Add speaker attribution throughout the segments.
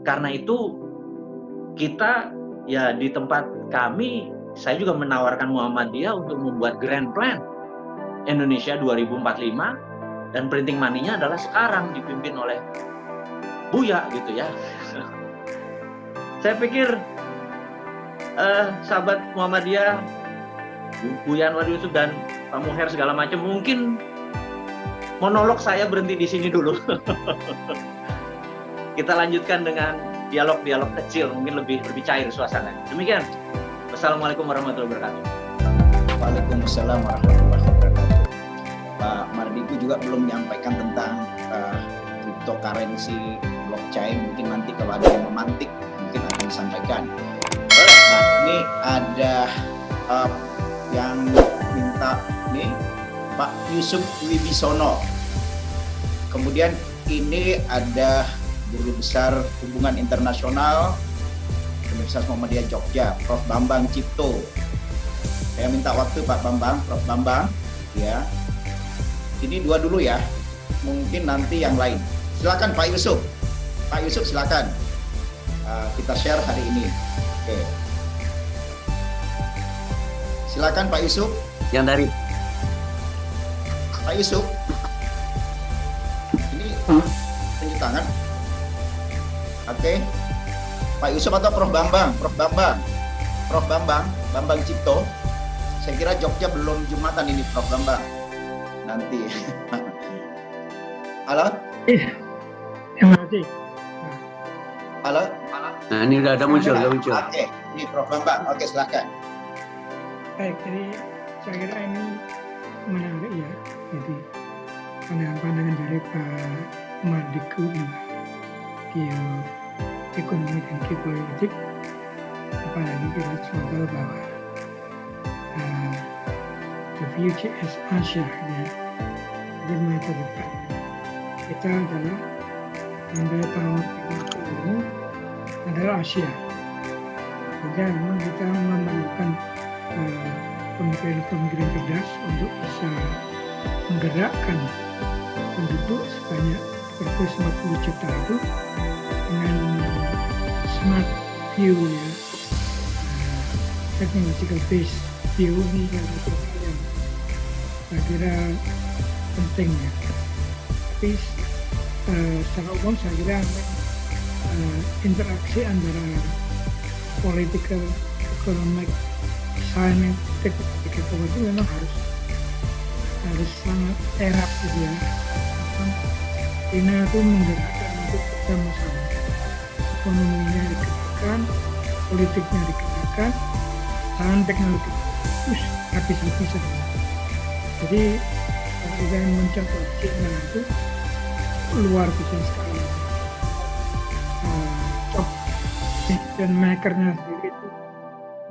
Speaker 1: karena itu kita ya di tempat kami, saya juga menawarkan Muhammadiyah untuk membuat grand plan Indonesia 2045, dan printing money-nya adalah sekarang dipimpin oleh Buya gitu ya. Saya pikir sahabat Muhammadiyah, Buya Anwar Yusuf dan Pak Muher segala macam, mungkin monolog saya berhenti di sini dulu. Kita lanjutkan dengan dialog-dialog kecil, mungkin lebih cair suasana. Demikian. Wassalamualaikum warahmatullahi wabarakatuh.
Speaker 2: Waalaikumsalam warahmatullahi wabarakatuh. Pak Mardigu juga belum menyampaikan tentang cryptocurrency, blockchain. Mungkin nanti kalau ada yang memantik, mungkin akan disampaikan. Nah, ini ada yang minta nih Pak Yusuf Wibisono. Kemudian ini ada Guru Besar Hubungan Internasional Universitas Muhammadiyah Jogja, Prof. Bambang Cipto. Saya minta waktu Pak Bambang, Prof. Bambang, ya. Ini dua dulu ya. Mungkin nanti yang lain. Silakan Pak Yusuf. Pak Yusuf silakan. Kita share hari ini. Oke. Silakan Pak Yusuf.
Speaker 1: Yang dari
Speaker 2: Pak Yusuf. Ini tunjuk tangan. Oke. Pak Yusuf atau Prof. Bambang? Prof. Bambang. Prof. Bambang, Bambang Cipto. Saya kira Jogja belum Jumatan ini Prof. Bambang. Nanti. Halo?
Speaker 3: Terima kasih.
Speaker 2: Halo?
Speaker 1: Nah, ini udah ada muncul.
Speaker 2: Oke, ini Prof. Bambang. Oke, silakan.
Speaker 3: Baik, jadi saya kira ini menarik ya. Jadi pandangan-pandangan dari Pak Mardigu tentang ekonomi dan geopolitik, apalagi kita semua tahu bahwa the future is Asia, ya, jadi masa depan kita adalah sampai tahun 50 ini adalah Asia. Sehingga memang kita memerlukan pemikiran-pemikiran cerdas untuk bisa menggerakkan penduduk sebanyak 150 juta itu dengan smart view, ya, technological based view. Ini yang saya kira penting ya. Tapi secara umum saya kira interaksi antara political, economic, scientific itu memang harus sangat erat gitu ya. China itu menggerakkan untuk bersama-sama, ekonominya digerakkan, politiknya digerakkan, dan teknologi terus habis-habisan. Jadi kalau kita mencontoh China itu luar biasa sekali. Top decision makernya sendiri itu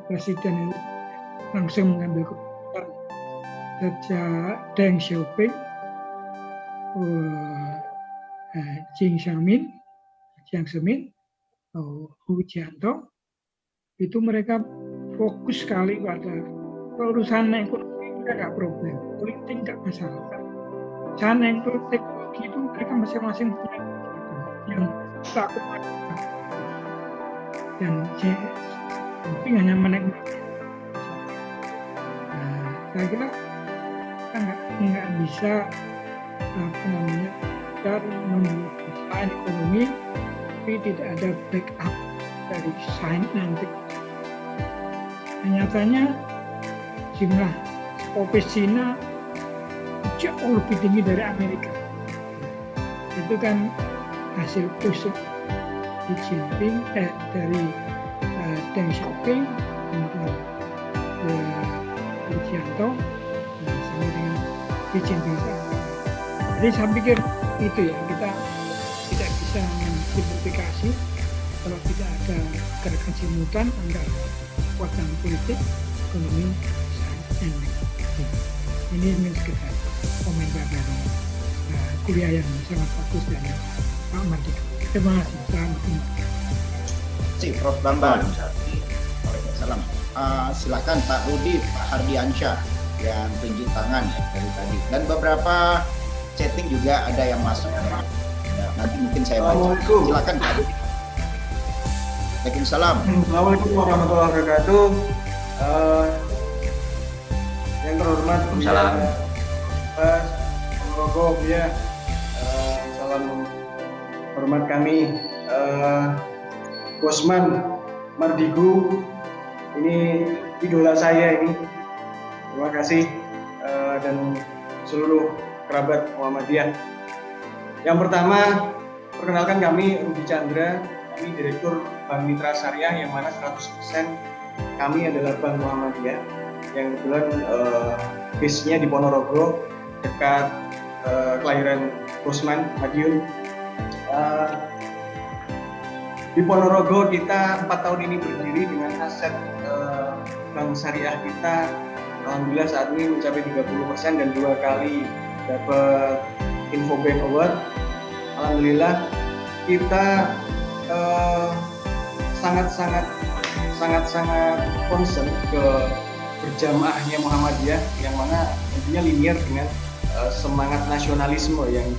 Speaker 3: presiden itu langsung mengambil keputusan. Sejak Deng Xiaoping, Jiang Zemin, Hu Jintao, itu mereka fokus sekali pada urusan ekonomi. Mereka nggak problem, politik nggak masalah. Sana teknologi itu mereka masing-masing punya yang takut dan tapi hanya menikmati. Saya kira kita nggak bisa membuat ekonomi tapi tidak ada backup dari sains nanti. Nyatanya jumlah kopis Cina jauh lebih tinggi dari Amerika. Itu kan hasil push Xi Jinping dari Deng Xiaoping untuk Hu Jintao sama dengan Xi Jinping. Jadi saya pikir itu ya, kita tidak bisa mensimplifikasi kalau tidak ada gerakan simultan antara kekuatan politik, ekonomi, sains, dan teknologi. Ini sekedar komentar dari kuliah yang sangat bagus dari Pak Mardigu. Terima kasih. Selamat
Speaker 2: Si Prof. Bambang. Waalaikumsalam. Silakan Pak Rudi, Pak Hardiansyah yang tunjuk tangan ya, dari tadi. Dan beberapa chatting juga ada yang masuk. Ya, nanti mungkin saya baca. Silakan Pak Rudi. Waalaikumsalam.
Speaker 4: Assalamualaikum warahmatullahi wabarakatuh. Yang terhormat
Speaker 1: Waalaikumsalam.
Speaker 4: Pak Ponorogo, ya. Salam hormat kami. Bosman Mardigu, ini idola saya ini. Terima kasih dan seluruh kerabat Muhammadiyah. Yang pertama, perkenalkan kami Rudi Chandra, kami Direktur Bank Mitra Syariah yang mana 100% kami adalah Bank Muhammadiyah yang kebetulan base-nya di Ponorogo dekat kelahiran Bosman Madiun. Di Ponorogo kita 4 tahun ini berdiri dengan aset Bank Syariah kita alhamdulillah saat ini mencapai 30% dan 2 kali dapat Infobank Award. Alhamdulillah kita sangat concern ke berjamaahnya Muhammadiyah yang mana tentunya linear dengan semangat nasionalisme yang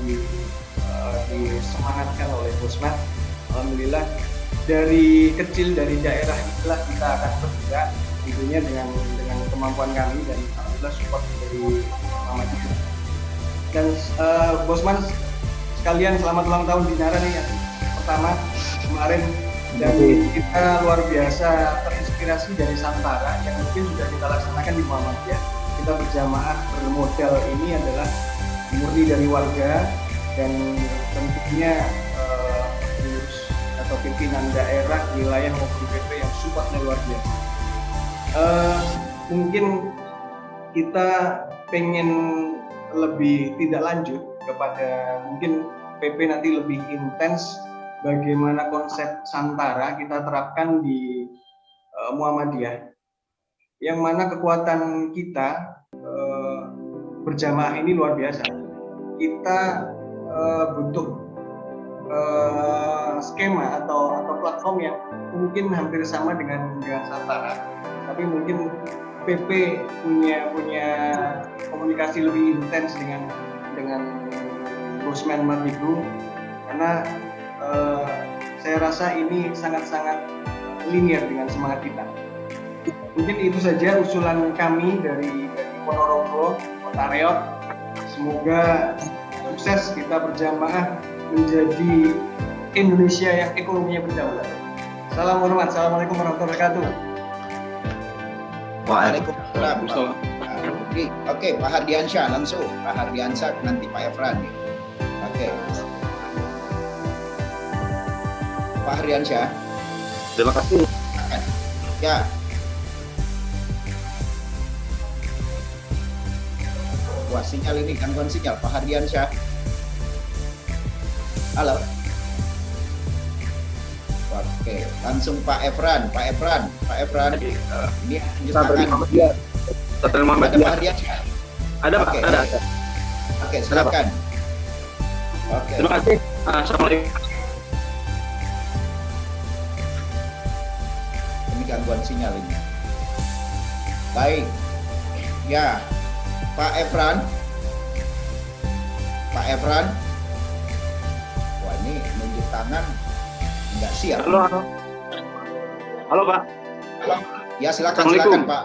Speaker 4: disemangatkan oleh Bosman. Alhamdulillah dari kecil dari daerah itulah kita akan bergerak tentunya dengan kemampuan kami dan alhamdulillah support dari Muhammadiyah. Dan Bosman sekalian selamat ulang tahun Dinara nih yang pertama kemarin, dan kita luar biasa terinspirasi dari Santara yang mungkin sudah kita laksanakan di Muhammadiyah. Kita berjamaah bermodal ini adalah murni dari warga dan tentunya pengurus atau pimpinan daerah, wilayah maupun PP yang supportnya luar biasa. Mungkin kita pengen lebih tidak lanjut kepada mungkin PP nanti lebih intens bagaimana konsep Santara kita terapkan di Muhammadiyah, yang mana kekuatan kita berjamaah ini luar biasa. Kita butuh skema atau platform yang mungkin hampir sama dengan Santara, tapi mungkin PP punya komunikasi lebih intens dengan Bosman Mardigu, karena saya rasa ini sangat-sangat linear dengan semangat kita. Mungkin itu saja usulan kami dari Ponorogo, Kota Reog. Semoga sukses kita berjamaah menjadi Indonesia yang ekonominya berdaulat. Salam hormat, assalamualaikum warahmatullahi wabarakatuh.
Speaker 2: Waalaikumsalam. Oke, Pak Hardiansyah langsung. Pak Hardiansyah nanti Pak Efran. Oke. Pak Hardiansyah.
Speaker 5: Terima kasih.
Speaker 2: Ya. Wah, sinyal ini gangguan sinyal Pak Hardiansyah. Halo. Oke, langsung Pak Efran. Ini tangan.
Speaker 5: Ada
Speaker 2: Pak Hardiansyah.
Speaker 5: Ada Pak,
Speaker 2: Oke.
Speaker 5: ada.
Speaker 2: Oke, silakan. Oke.
Speaker 5: Terima kasih. Assalamualaikum.
Speaker 2: Ini gangguan sinyal ini. Baik. Ya, Pak Efran. Wah, ini nunjuk tangan nggak siap.
Speaker 5: Halo Pak.
Speaker 2: Halo. Ya, silakan
Speaker 5: Assalamualaikum.
Speaker 2: Pak.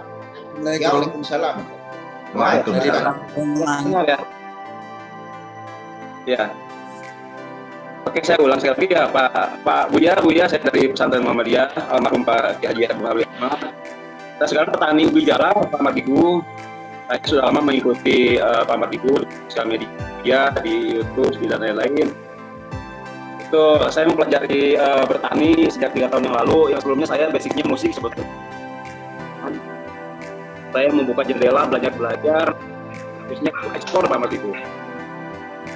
Speaker 2: Ya, Waalaikumsalam.
Speaker 1: Waalaikumsalam.
Speaker 5: Sinyal ya. Ya. Oke, saya ulang sekali lagi ya Pak Buya, saya dari Pesantren Muhammadiyah, almarhum Pak Ki Haji Abdul Hamid. Saya sekarang petani ubi jala Pak Mardigu. Saya sudah lama mengikuti Pak Mardigu di sosial media, di YouTube dan lain-lain. Itu saya mempelajari bertani sejak 3 tahun yang lalu. Yang sebelumnya saya basicnya musik sebetulnya. Saya membuka jendela belajar, terusnya ekspor Pak Mardigu.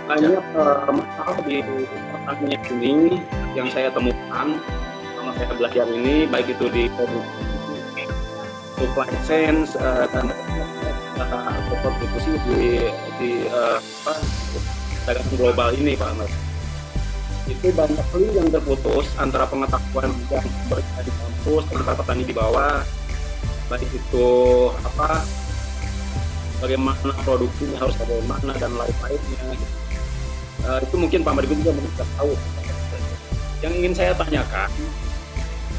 Speaker 5: Banyak masalah di pertanian ini yang saya temukan sama saya belajar ini, baik itu di supply chain dan kontribusi di dagang global ini Pak Mas. Itu banyak link yang terputus antara pengetahuan yang berada di kampus antara petani di bawah, baik itu bagaimana produksinya harus bagaimana dan lain-lainnya. Itu mungkin Pak Mardigu juga mungkin tidak tahu. Yang ingin saya tanyakan,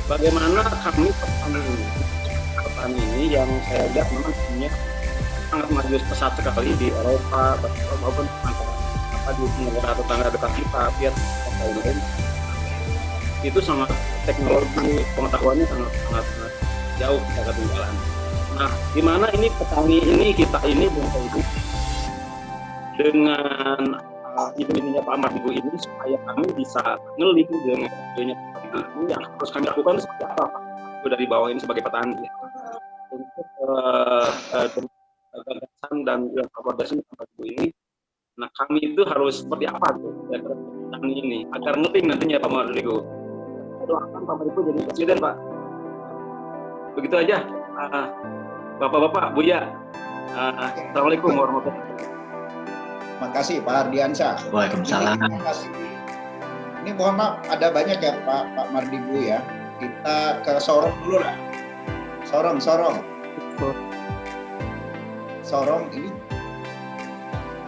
Speaker 5: bagaimana kami petani ini yang saya lihat memang punya sangat maju pesat sekali di Eropa maupun di negara tetangga dekat kita, Vietnam dan lain-lain. Itu sangat teknologi pengetahuannya sangat jauh kita ketinggalan. Nah, di mana ini petani ini kita ini dengan ide-idenya Pak Mardigu ini supaya kami bisa ngeling dengan idenya Pak Mardigu yang harus kami lakukan seperti apa Pak? Itu dari bawah ini sebagai petani untuk gagasan dan rekomendasi Pak Mardigu ini. Nah, kami itu harus seperti apa tuh ya petani ini agar ngeling nantinya Pak Mardigu. Doakan Pak Mardigu jadi presiden Pak. Begitu aja. Bapak-bapak, Buya. Assalamualaikum warahmatullahi wabarakatuh.
Speaker 2: Makasih Pak Ardiansyah.
Speaker 1: Waalaikumsalam.
Speaker 2: Ini mohon maaf, ada banyak ya Pak Mardigu ya. Kita ke Sorong dulu lah. Sorong ini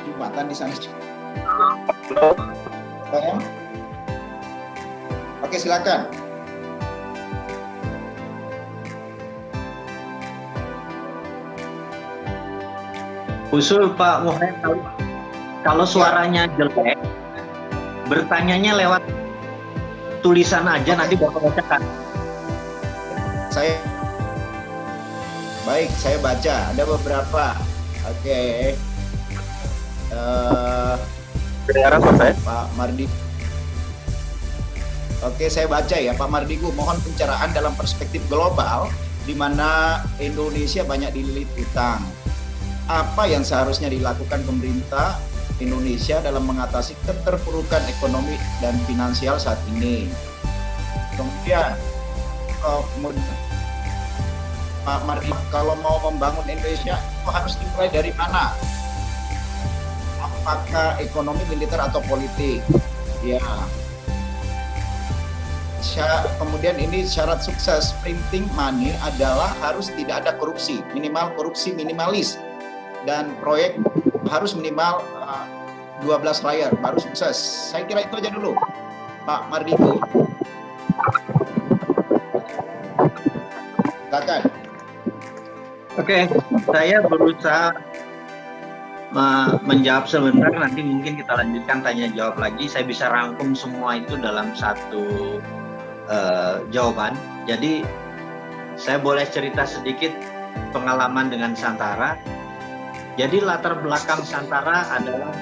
Speaker 2: jembatan di sana. Sorong. Oke, silakan.
Speaker 1: Usul Pak Muhammad, kalau suaranya jelek, bertanyanya lewat tulisan aja, nanti Bapak bacakan.
Speaker 2: Saya baca, ada beberapa. Oke. Pak Mardigu. Oke, saya baca ya Pak Mardigu, mohon pencerahan dalam perspektif global di mana Indonesia banyak dililit utang. Apa yang seharusnya dilakukan pemerintah Indonesia dalam mengatasi keterpurukan ekonomi dan finansial saat ini? Kemudian Pak Mardigu, kalau mau membangun Indonesia itu harus dimulai dari mana? Apakah ekonomi, militer, atau politik? Ya. Kemudian ini syarat sukses printing money adalah harus tidak ada korupsi, minimal korupsi minimalis, dan proyek harus minimal 12 layar baru sukses. Saya kira itu aja dulu Pak Mardigu. Silakan.
Speaker 1: Oke, saya berusaha menjawab sebentar, nanti mungkin kita lanjutkan tanya jawab lagi. Saya bisa rangkum semua itu dalam satu jawaban. Jadi saya boleh cerita sedikit pengalaman dengan Santara. Jadi latar belakang Santara adalah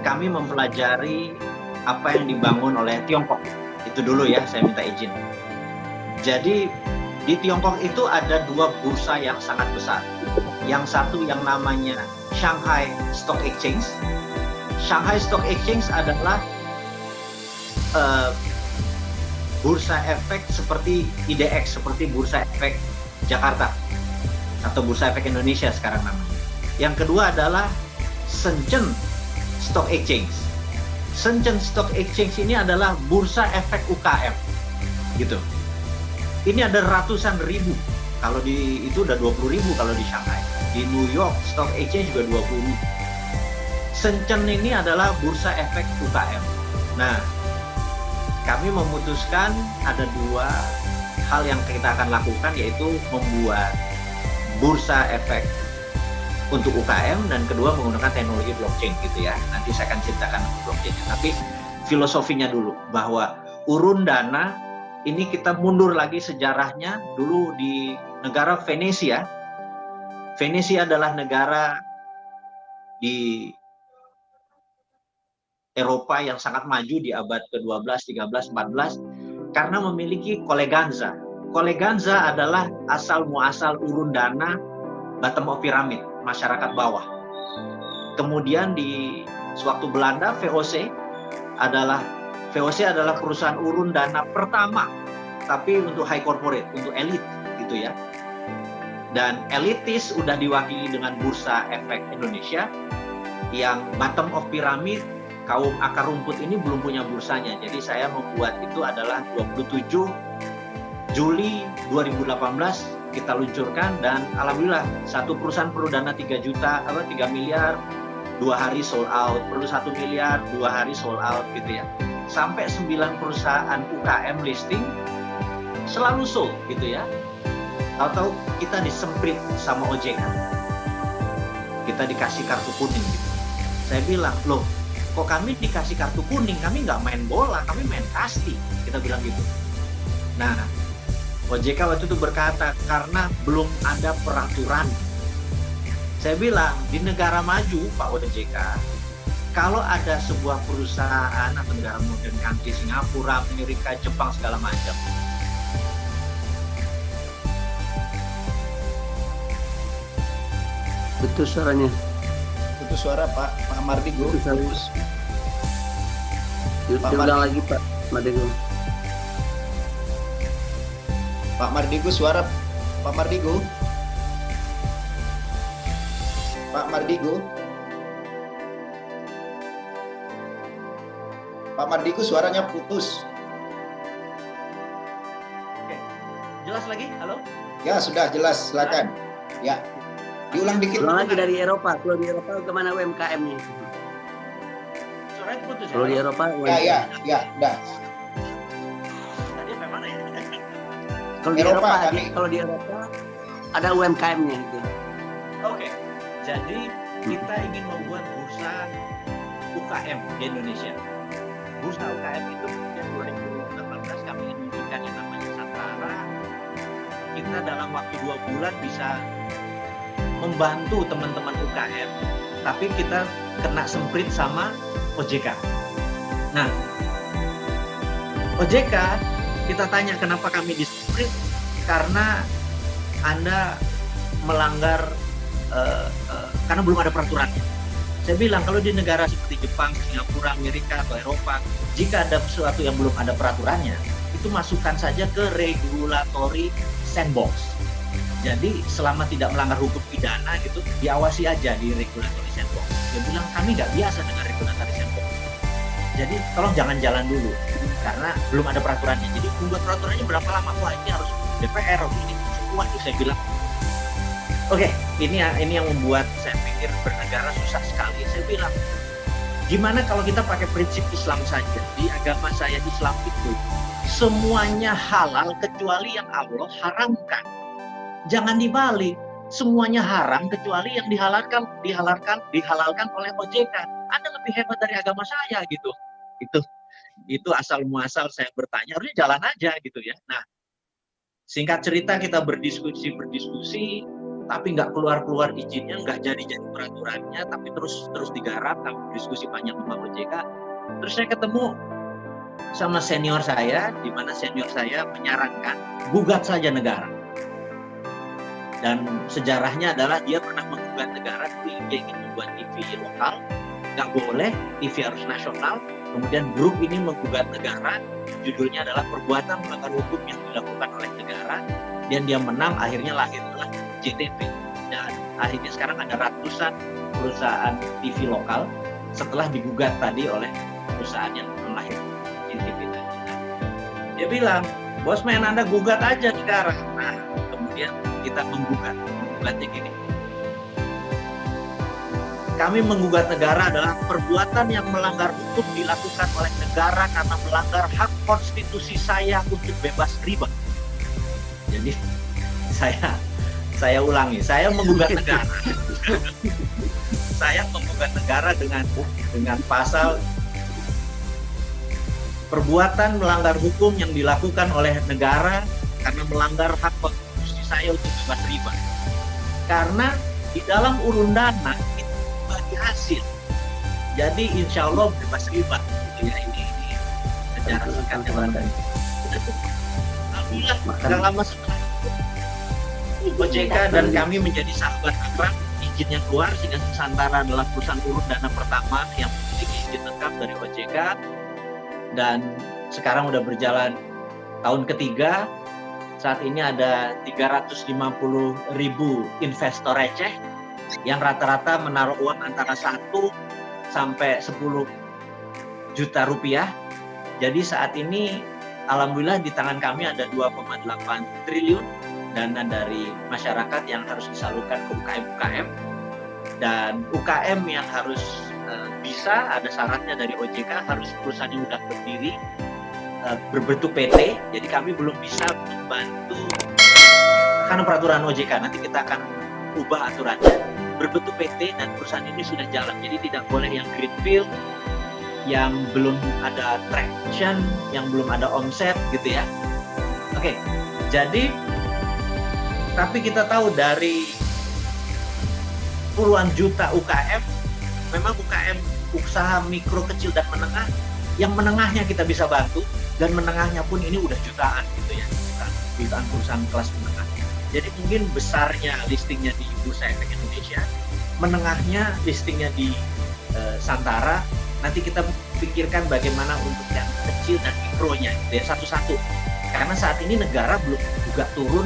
Speaker 1: kami mempelajari apa yang dibangun oleh Tiongkok. Itu dulu ya, saya minta izin. Jadi di Tiongkok itu ada dua bursa yang sangat besar. Yang satu yang namanya Shanghai Stock Exchange. Shanghai Stock Exchange adalah bursa efek seperti IDX, seperti bursa efek Jakarta atau bursa efek Indonesia sekarang namanya. Yang kedua adalah Shenzhen Stock Exchange. Shenzhen Stock Exchange ini adalah bursa efek UKM, gitu. Ini ada ratusan ribu. Kalau di itu udah 20.000 kalau di Shanghai. Di New York Stock Exchange juga 20.000. Shenzhen ini adalah bursa efek UKM. Nah, kami memutuskan ada dua hal yang kita akan lakukan, yaitu membuat bursa efek untuk UKM, dan kedua menggunakan teknologi blockchain gitu ya. Nanti saya akan ceritakan blockchainnya. Tapi filosofinya dulu, bahwa urun dana ini kita mundur lagi sejarahnya. Dulu di negara Venesia. Venesia adalah negara di Eropa yang sangat maju di abad ke-12, 13, 14 karena memiliki koleganza. Koleganza adalah asal muasal urun dana bottom of pyramid, masyarakat bawah. Kemudian di sewaktu Belanda, VOC adalah perusahaan urun dana pertama, tapi untuk high corporate, untuk elit gitu ya. Dan elitis udah diwakili dengan bursa efek Indonesia, yang bottom of pyramid, kaum akar rumput ini belum punya bursanya. Jadi saya membuat itu adalah 27 Juli 2018 kita luncurkan, dan alhamdulillah satu perusahaan perlu dana 3 miliar, 2 hari sold out, perlu 1 miliar, 2 hari sold out gitu ya. Sampai 9 perusahaan UKM listing selalu so gitu ya. Tahu-tahu kita disemprit sama OJK, kita dikasih kartu kuning gitu. Saya bilang, loh kok kami dikasih kartu kuning, kami nggak main bola, kami main kasti, kita bilang gitu. Nah, OJK waktu itu berkata, karena belum ada peraturan. Saya bilang, di negara maju Pak OJK, kalau ada sebuah perusahaan atau negara modern country, Singapura, Amerika, Jepang, segala macam,
Speaker 6: Betul suaranya.
Speaker 2: Putus suara Pak Mardigu.
Speaker 6: Putus suara.
Speaker 2: Putus. Pak
Speaker 6: Diulang lagi Pak Mardigu.
Speaker 2: Pak Mardigu, suara Pak Mardigu. Pak Mardigu. Pak Mardigu, suaranya putus.
Speaker 1: Oke. Jelas lagi? Halo?
Speaker 2: Ya, sudah jelas, silakan. Ya. Diulang dikit.
Speaker 6: Ulang lagi dari Eropa. Kalau di Eropa kemana UMKM-nya?
Speaker 1: Suaranya putus ya?
Speaker 6: Kalau di Eropa
Speaker 2: Ya, udah.
Speaker 1: Tadi sampai mana ya?
Speaker 6: Kalau di
Speaker 2: Eropa,
Speaker 6: Eropa,
Speaker 2: kami-
Speaker 6: kalau di Eropa ada UMKM-nya gitu.
Speaker 1: Oke. Jadi kita ingin membuat bursa UKM di Indonesia. Bursa UKM itu kemudian 2018 kami ingin membuatkan yang namanya Santara. Kita dalam waktu 2 bulan bisa membantu teman-teman UKM, tapi kita kena semprit sama OJK. Nah, OJK kita tanya kenapa kami disemprit, karena Anda melanggar karena belum ada peraturannya. Saya bilang kalau di negara seperti Jepang, Singapura, Amerika atau Eropa, jika ada sesuatu yang belum ada peraturannya, itu masukkan saja ke regulatory sandbox. Jadi selama tidak melanggar hukum pidana gitu, diawasi aja di regulatory sandbox. Dia bilang kami nggak biasa dengan regulatory sandbox. Jadi tolong jangan jalan dulu karena belum ada peraturannya. Jadi membuat peraturannya berapa lama? Wah ini harus DPR, harus ini semua itu saya bilang. Oke, ini yang membuat saya pikir bernegara susah sekali. Saya bilang, gimana kalau kita pakai prinsip Islam saja? Di agama saya Islam itu semuanya halal kecuali yang Allah haramkan. Jangan dibalik, semuanya haram kecuali yang dihalalkan oleh OJK. Anda lebih hebat dari agama saya gitu. Itu asal muasal saya bertanya, harusnya jalan aja gitu ya. Nah, singkat cerita kita berdiskusi, tapi nggak keluar izinnya, nggak jadi peraturannya, tapi terus digarap, kami berdiskusi panjang sama OJK. Terus saya ketemu sama senior saya, di mana senior saya menyarankan gugat saja negara. Dan sejarahnya adalah dia pernah menggugat negara, dia ingin membuat TV lokal, nggak boleh, TV harus nasional. Kemudian grup ini menggugat negara, judulnya adalah perbuatan melanggar hukum yang dilakukan oleh negara, dan dia menang, akhirnya lahirlah JTV. Dan akhirnya sekarang ada ratusan perusahaan TV lokal setelah digugat tadi oleh perusahaan yang melahirkan JTV tadi. Dia bilang, bos men Anda gugat aja negara. Nah, kemudian kita menggugatnya gini. Kami menggugat negara adalah perbuatan yang melanggar hukum dilakukan oleh negara karena melanggar hak konstitusi saya untuk bebas riba. Jadi saya ulangi, saya menggugat negara. Saya menggugat negara dengan pasal perbuatan melanggar hukum yang dilakukan oleh negara karena melanggar hak konstitusi saya untuk bebas riba. Karena di dalam urun dana itu bagi hasil. Jadi insya Allah bebas riba. Gitu ya, ini secara singkatnya barangkali. Alhamdulillah, nggak lama setelah itu OJK dan kami menjadi sahabat akrab, izinnya keluar sehingga Santara adalah perusahaan urun dana pertama yang memiliki izin lengkap dari OJK, dan sekarang udah berjalan tahun ketiga. Saat ini ada 350.000 investor receh yang rata-rata menaruh uang antara 1 sampai 10 juta rupiah. Jadi saat ini alhamdulillah di tangan kami ada 2,8 triliun dana dari masyarakat yang harus disalurkan ke UKM-UKM, dan UKM yang harus bisa, ada syaratnya dari OJK, harus perusahaan yang sudah berdiri berbentuk PT, jadi kami belum bisa membantu karena peraturan OJK, nanti kita akan ubah aturannya, berbentuk PT dan perusahaan ini sudah jalan, jadi tidak boleh yang greenfield, yang belum ada traction, yang belum ada omset gitu ya. Oke, jadi tapi kita tahu dari puluhan juta UKM, memang UKM usaha mikro, kecil dan menengah, yang menengahnya kita bisa bantu, dan menengahnya pun ini udah jutaan gitu ya, jutaan perusahaan kelas menengah. Jadi mungkin besarnya listingnya di Bursa Efek Indonesia, menengahnya listingnya di Santara, nanti kita pikirkan bagaimana untuk yang kecil dan mikronya gitu ya, satu-satu. Karena saat ini negara belum juga turun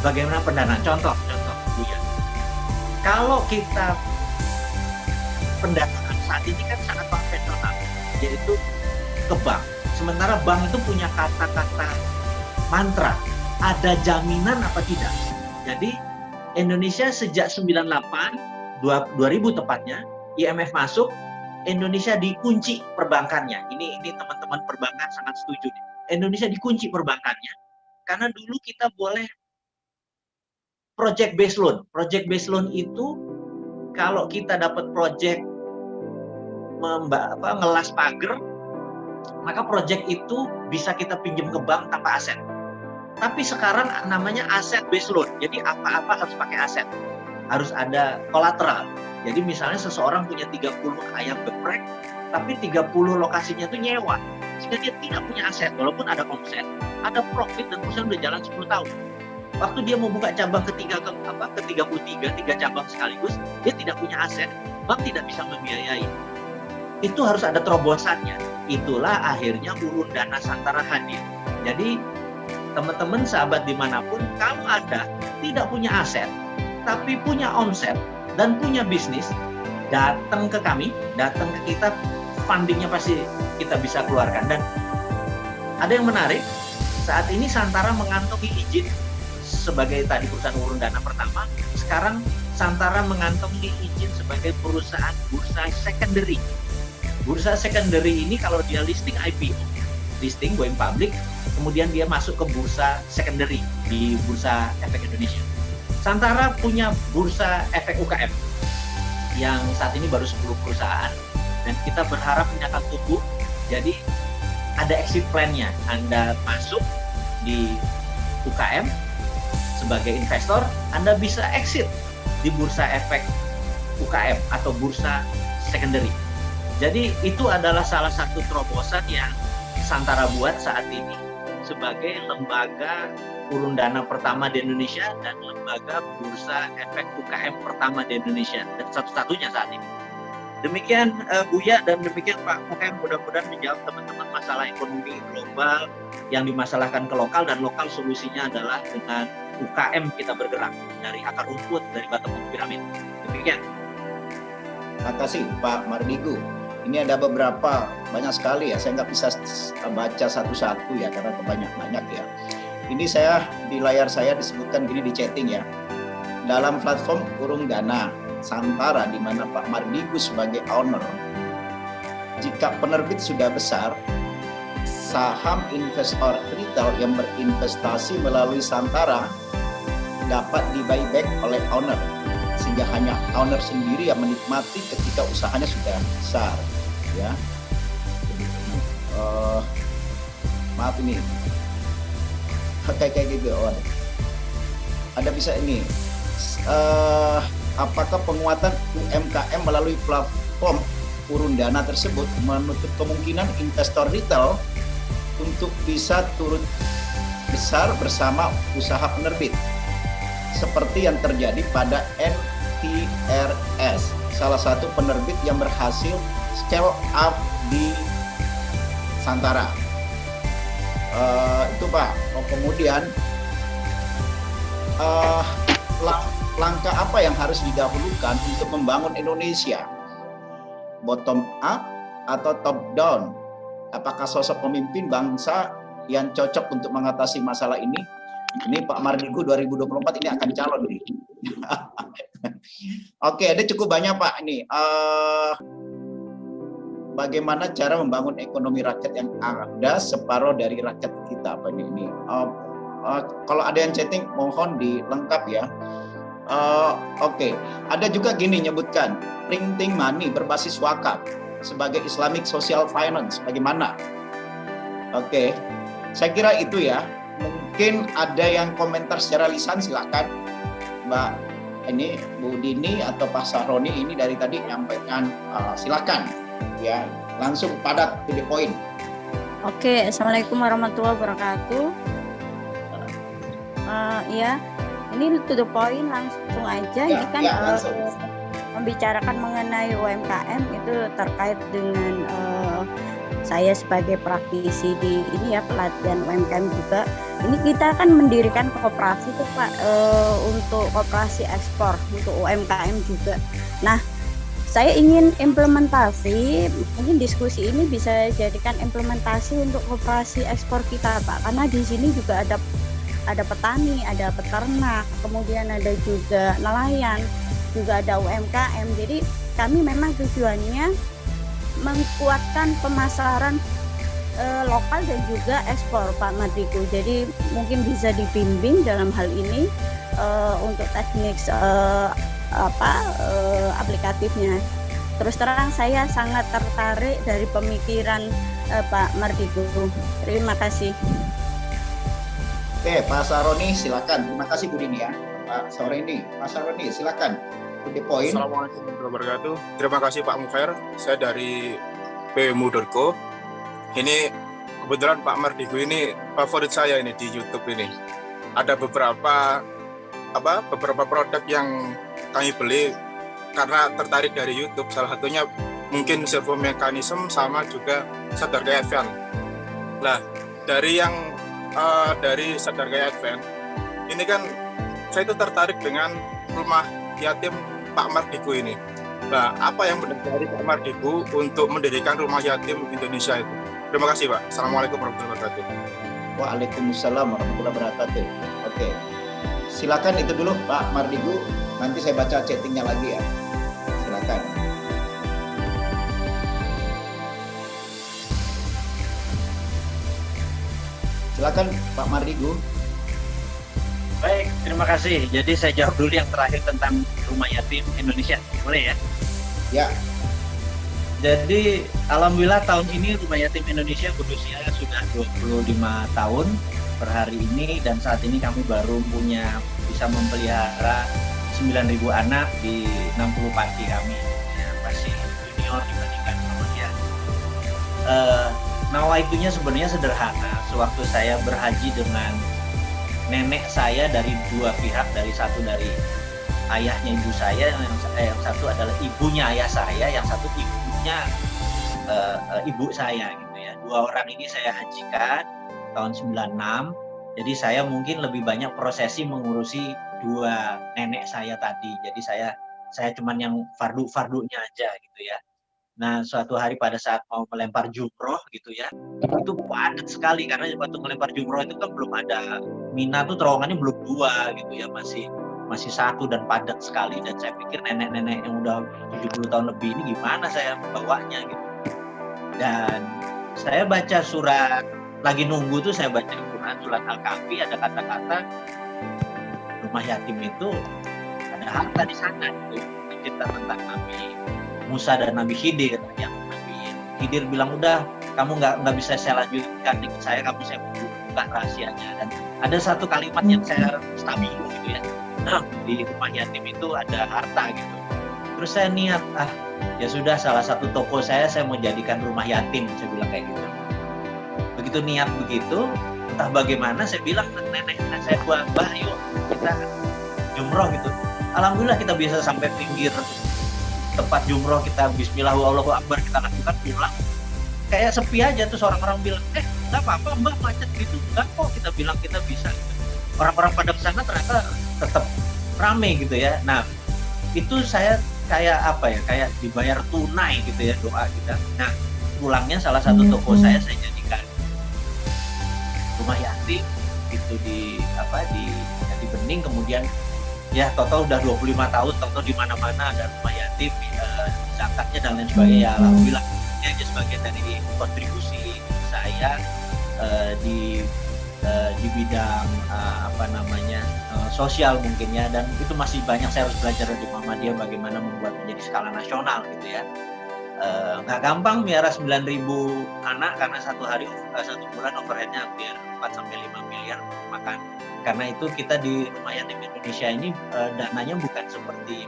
Speaker 1: bagaimana pendanaan. Contoh Bu ya. Kalau kita pendanaan saat ini kan sangat konvensional, yaitu ke bank. Sementara bank itu punya kata-kata mantra, ada jaminan apa tidak. Jadi Indonesia sejak 98, 2000 tepatnya, IMF masuk, Indonesia dikunci perbankannya. Ini teman-teman perbankan sangat setuju. Indonesia dikunci perbankannya karena dulu kita boleh project based loan. Project based loan itu kalau kita dapat project ngelas pagar, maka project itu bisa kita pinjam ke bank tanpa aset. Tapi sekarang namanya aset based loan. Jadi apa-apa harus pakai aset. Harus ada kolateral. Jadi misalnya seseorang punya 30 ayam geprek, tapi 30 lokasinya itu nyewa. Sehingga dia tidak punya aset, walaupun ada omset, ada profit, dan perusahaan udah jalan 10 tahun. Waktu dia mau buka cabang ke 33, 3 cabang sekaligus, dia tidak punya aset, bank tidak bisa membiayai. Itu harus ada terobosannya. Itulah akhirnya Urun Dana Santara hadir. Jadi teman-teman sahabat dimanapun, kalau Anda tidak punya aset, tapi punya omset dan punya bisnis, datang ke kami, datang ke kita, fundingnya pasti kita bisa keluarkan. Dan ada yang menarik, saat ini Santara mengantongi izin sebagai tadi perusahaan urun dana pertama, sekarang Santara mengantongi izin sebagai perusahaan bursa secondary. Bursa secondary ini kalau dia listing IPO, listing going public, kemudian dia masuk ke bursa secondary di Bursa Efek Indonesia. Santara punya bursa efek UKM yang saat ini baru 10 perusahaan, dan kita berharap ini akan tumbuh. Jadi ada exit plan-nya. Anda masuk di UKM sebagai investor, Anda bisa exit di bursa efek UKM atau bursa secondary. Jadi itu adalah salah satu terobosan yang Santara buat saat ini sebagai lembaga urun dana pertama di Indonesia dan lembaga bursa efek UKM pertama di Indonesia, dan satu-satunya saat ini. Demikian Buya, dan demikian Pak Muhem, mudah-mudahan menjawab teman-teman masalah ekonomi global yang dimasalahkan ke lokal, dan lokal solusinya adalah dengan UKM kita bergerak dari akar rumput, dari bottom of piramid. Demikian.
Speaker 2: Terima kasih Pak Mardigu. Ini ada beberapa, banyak sekali ya, saya nggak bisa baca satu-satu ya karena banyak ya. Ini saya di layar saya disebutkan gini di chatting ya. Dalam platform urun dana Santara di mana Pak Mardigu sebagai owner, jika penerbit sudah besar, saham investor retail yang berinvestasi melalui Santara dapat di buyback oleh owner, sehingga hanya owner sendiri yang menikmati ketika usahanya sudah besar ya. Maaf ini kayak gitu. Ada bisa ini apakah penguatan UMKM melalui platform urun dana tersebut menutup kemungkinan investor retail untuk bisa turut besar bersama usaha penerbit seperti yang terjadi pada NTRS, salah satu penerbit yang berhasil scale up di Santara. Itu Pak. Kemudian langkah apa yang harus didahulukan untuk membangun Indonesia? Bottom up atau top down? Apakah sosok pemimpin bangsa yang cocok untuk mengatasi masalah ini? Ini Pak Mardigu 2024 ini akan calon nih. Oke, ada cukup banyak Pak. Ini bagaimana cara membangun ekonomi rakyat yang ada separuh dari rakyat kita Pak ini. Kalau ada yang chatting mohon dilengkap ya. Oke. Ada juga gini nyebutkan printing money berbasis wakaf sebagai Islamic Social Finance. Bagaimana? Oke. Saya kira itu ya. Mungkin ada yang komentar secara lisan, silakan Mbak ini Bu Dini atau Pak Sahroni ini dari tadi menyampaikan, silakan ya, langsung padat to the point.
Speaker 7: Oke, Assalamualaikum warahmatullahi wabarakatuh. Ya, ini to the point langsung aja. Ini kan
Speaker 2: langsung.
Speaker 7: Membicarakan mengenai UMKM itu terkait dengan saya sebagai praktisi di ini ya, pelatihan UMKM juga. Ini kita kan mendirikan koperasi tuh Pak, untuk koperasi ekspor untuk UMKM juga. Nah, saya ingin implementasi, mungkin diskusi ini bisa jadikan implementasi untuk koperasi ekspor kita Pak, karena di sini juga ada petani, ada peternak, kemudian ada juga nelayan, juga ada UMKM. Jadi kami memang tujuannya menguatkan pemasaran lokal dan juga ekspor Pak Mardigu. Jadi mungkin bisa dibimbing dalam hal ini untuk teknik aplikatifnya. Terus terang saya sangat tertarik dari pemikiran Pak Mardigu. Terima kasih.
Speaker 2: Oke, Pak Sahroni silakan. Terima kasih Bu Dini ya. Pak Sahroni, silakan. To the point.
Speaker 8: Assalamualaikum warahmatullahi wabarakatuh. Terima kasih Pak Mukhair. Saya dari PMU.co. Ini kebetulan Pak Mardigu ini favorit saya ini di YouTube ini. Ada beberapa produk yang kami beli karena tertarik dari YouTube. Salah satunya mungkin servo mekanisme sama juga Sadar Gaya Advent. Nah, dari Sadar Gaya Advent ini kan saya itu tertarik dengan rumah yatim Pak Mardigu ini. Nah, apa yang mendasari Pak Mardigu untuk mendirikan rumah yatim Indonesia itu? Terima kasih Pak. Assalamualaikum warahmatullahi wabarakatuh.
Speaker 2: Waalaikumsalam warahmatullahi wabarakatuh. Oke. Silakan itu dulu Pak Mardigu. Nanti saya baca chattingnya lagi ya. Silakan. Silakan Pak Mardigu.
Speaker 1: Baik, terima kasih. Jadi saya jawab dulu yang terakhir tentang rumah yatim Indonesia. Boleh ya?
Speaker 2: Ya.
Speaker 1: Jadi alhamdulillah tahun ini Rumah Yatim Indonesia berusia sudah 25 tahun per hari ini, dan saat ini kami baru bisa memelihara 9.000 anak di 60 panti kami. Ya, masih junior dibandingkan kemudian. Nawaitunya sebenarnya sederhana. Sewaktu saya berhaji dengan nenek saya dari dua pihak, satu dari ayahnya ibu saya, yang satu adalah ibunya ayah saya, yang satu ibunya ibu saya gitu ya. Dua orang ini saya hajikan tahun 96. Jadi saya mungkin lebih banyak prosesi mengurusi dua nenek saya tadi. Jadi saya cuman yang fardu-fardunya aja gitu ya. Nah, suatu hari pada saat mau melempar jumroh gitu ya, itu padat sekali karena waktu melempar jumroh itu kan belum ada, Mina tuh terowongannya belum 2 gitu ya, masih 1 dan padat sekali. Dan saya pikir nenek-nenek yang udah 70 tahun lebih ini gimana saya membawanya gitu. Dan saya baca surat, lagi nunggu tuh saya baca surat Al-Kahfi, ada kata-kata rumah yatim itu ada harta di sana gitu. Cerita tentang Nabi Musa dan Nabi Khidir, yang Nabi Khidir bilang udah kamu nggak bisa saya lanjutkan ikut saya buka rahasianya. Dan ada satu kalimat yang saya stabilo gitu ya, di rumah yatim itu ada harta gitu. Terus saya niat, ya sudah, salah satu toko saya mau jadikan rumah yatim, saya bilang kayak gitu. Begitu niat begitu, entah bagaimana saya bilang ke nenek saya, Mbah yuk kita jumroh gitu. Alhamdulillah kita bisa sampai pinggir tempat jumroh, kita bismillah Allahu Akbar, kita lakukan, pulang kayak sepi aja. Terus orang-orang bilang, nggak apa-apa Mbak, macet gitu. Nggak kok, kita bilang kita bisa gitu. Orang-orang pada kesana ternyata tetap rame gitu ya. Nah itu saya kayak dibayar tunai gitu ya, doa kita. Nah pulangnya salah satu toko saya jadikan rumah yatim itu di Bening. Kemudian ya total udah 25 tahun, total di mana-mana ada rumah yatim, zakatnya dan lain sebagainya. Alhamdulillah ini aja sebagian dari kontribusi saya di bidang sosial mungkin ya, dan itu masih banyak saya harus belajar dari Muhammadiyah bagaimana membuat menjadi skala nasional gitu ya. Nggak gampang miara 9.000 anak karena satu bulan overheadnya hampir 4-5 miliar makan. Karena itu kita di Rumah Yatim Indonesia ini dananya bukan seperti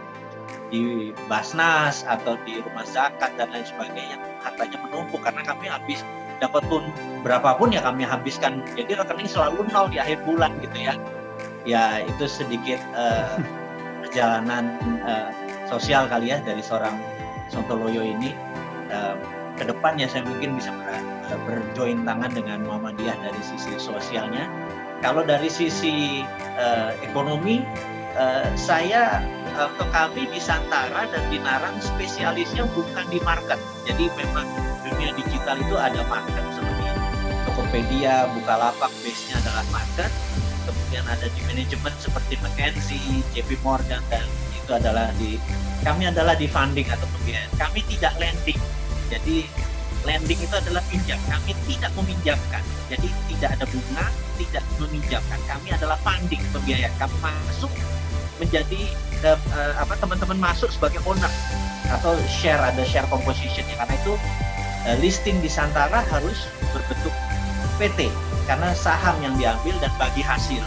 Speaker 1: di Basnas atau di Rumah Zakat dan lain sebagainya, hartanya menumpuk karena kami habis dapat pun berapapun ya kami habiskan, jadi rekening selalu nol di akhir bulan gitu ya. Ya itu sedikit perjalanan sosial kali ya dari seorang Sontoloyo ini. Kedepannya saya mungkin bisa berjoin tangan dengan Muhammadiyah dari sisi sosialnya. Kalau dari sisi ekonomi, saya atau kami di Santara dan di Narang spesialisnya bukan di market. Jadi memang dunia digital itu ada market seperti Tokopedia, Bukalapak, base-nya adalah market. Kemudian ada di manajemen seperti McKinsey, JP Morgan, dan itu adalah kami adalah di funding atau pembiayaan. Kami tidak lending. Jadi lending itu adalah pinjam. Kami tidak meminjamkan. Jadi tidak ada bunga, tidak meminjamkan. Kami adalah funding, pembiayaan. Kami masuk menjadi teman-teman masuk sebagai owner atau ada share composition ya. Karena itu listing di Santara harus berbentuk PT karena saham yang diambil dan bagi hasil.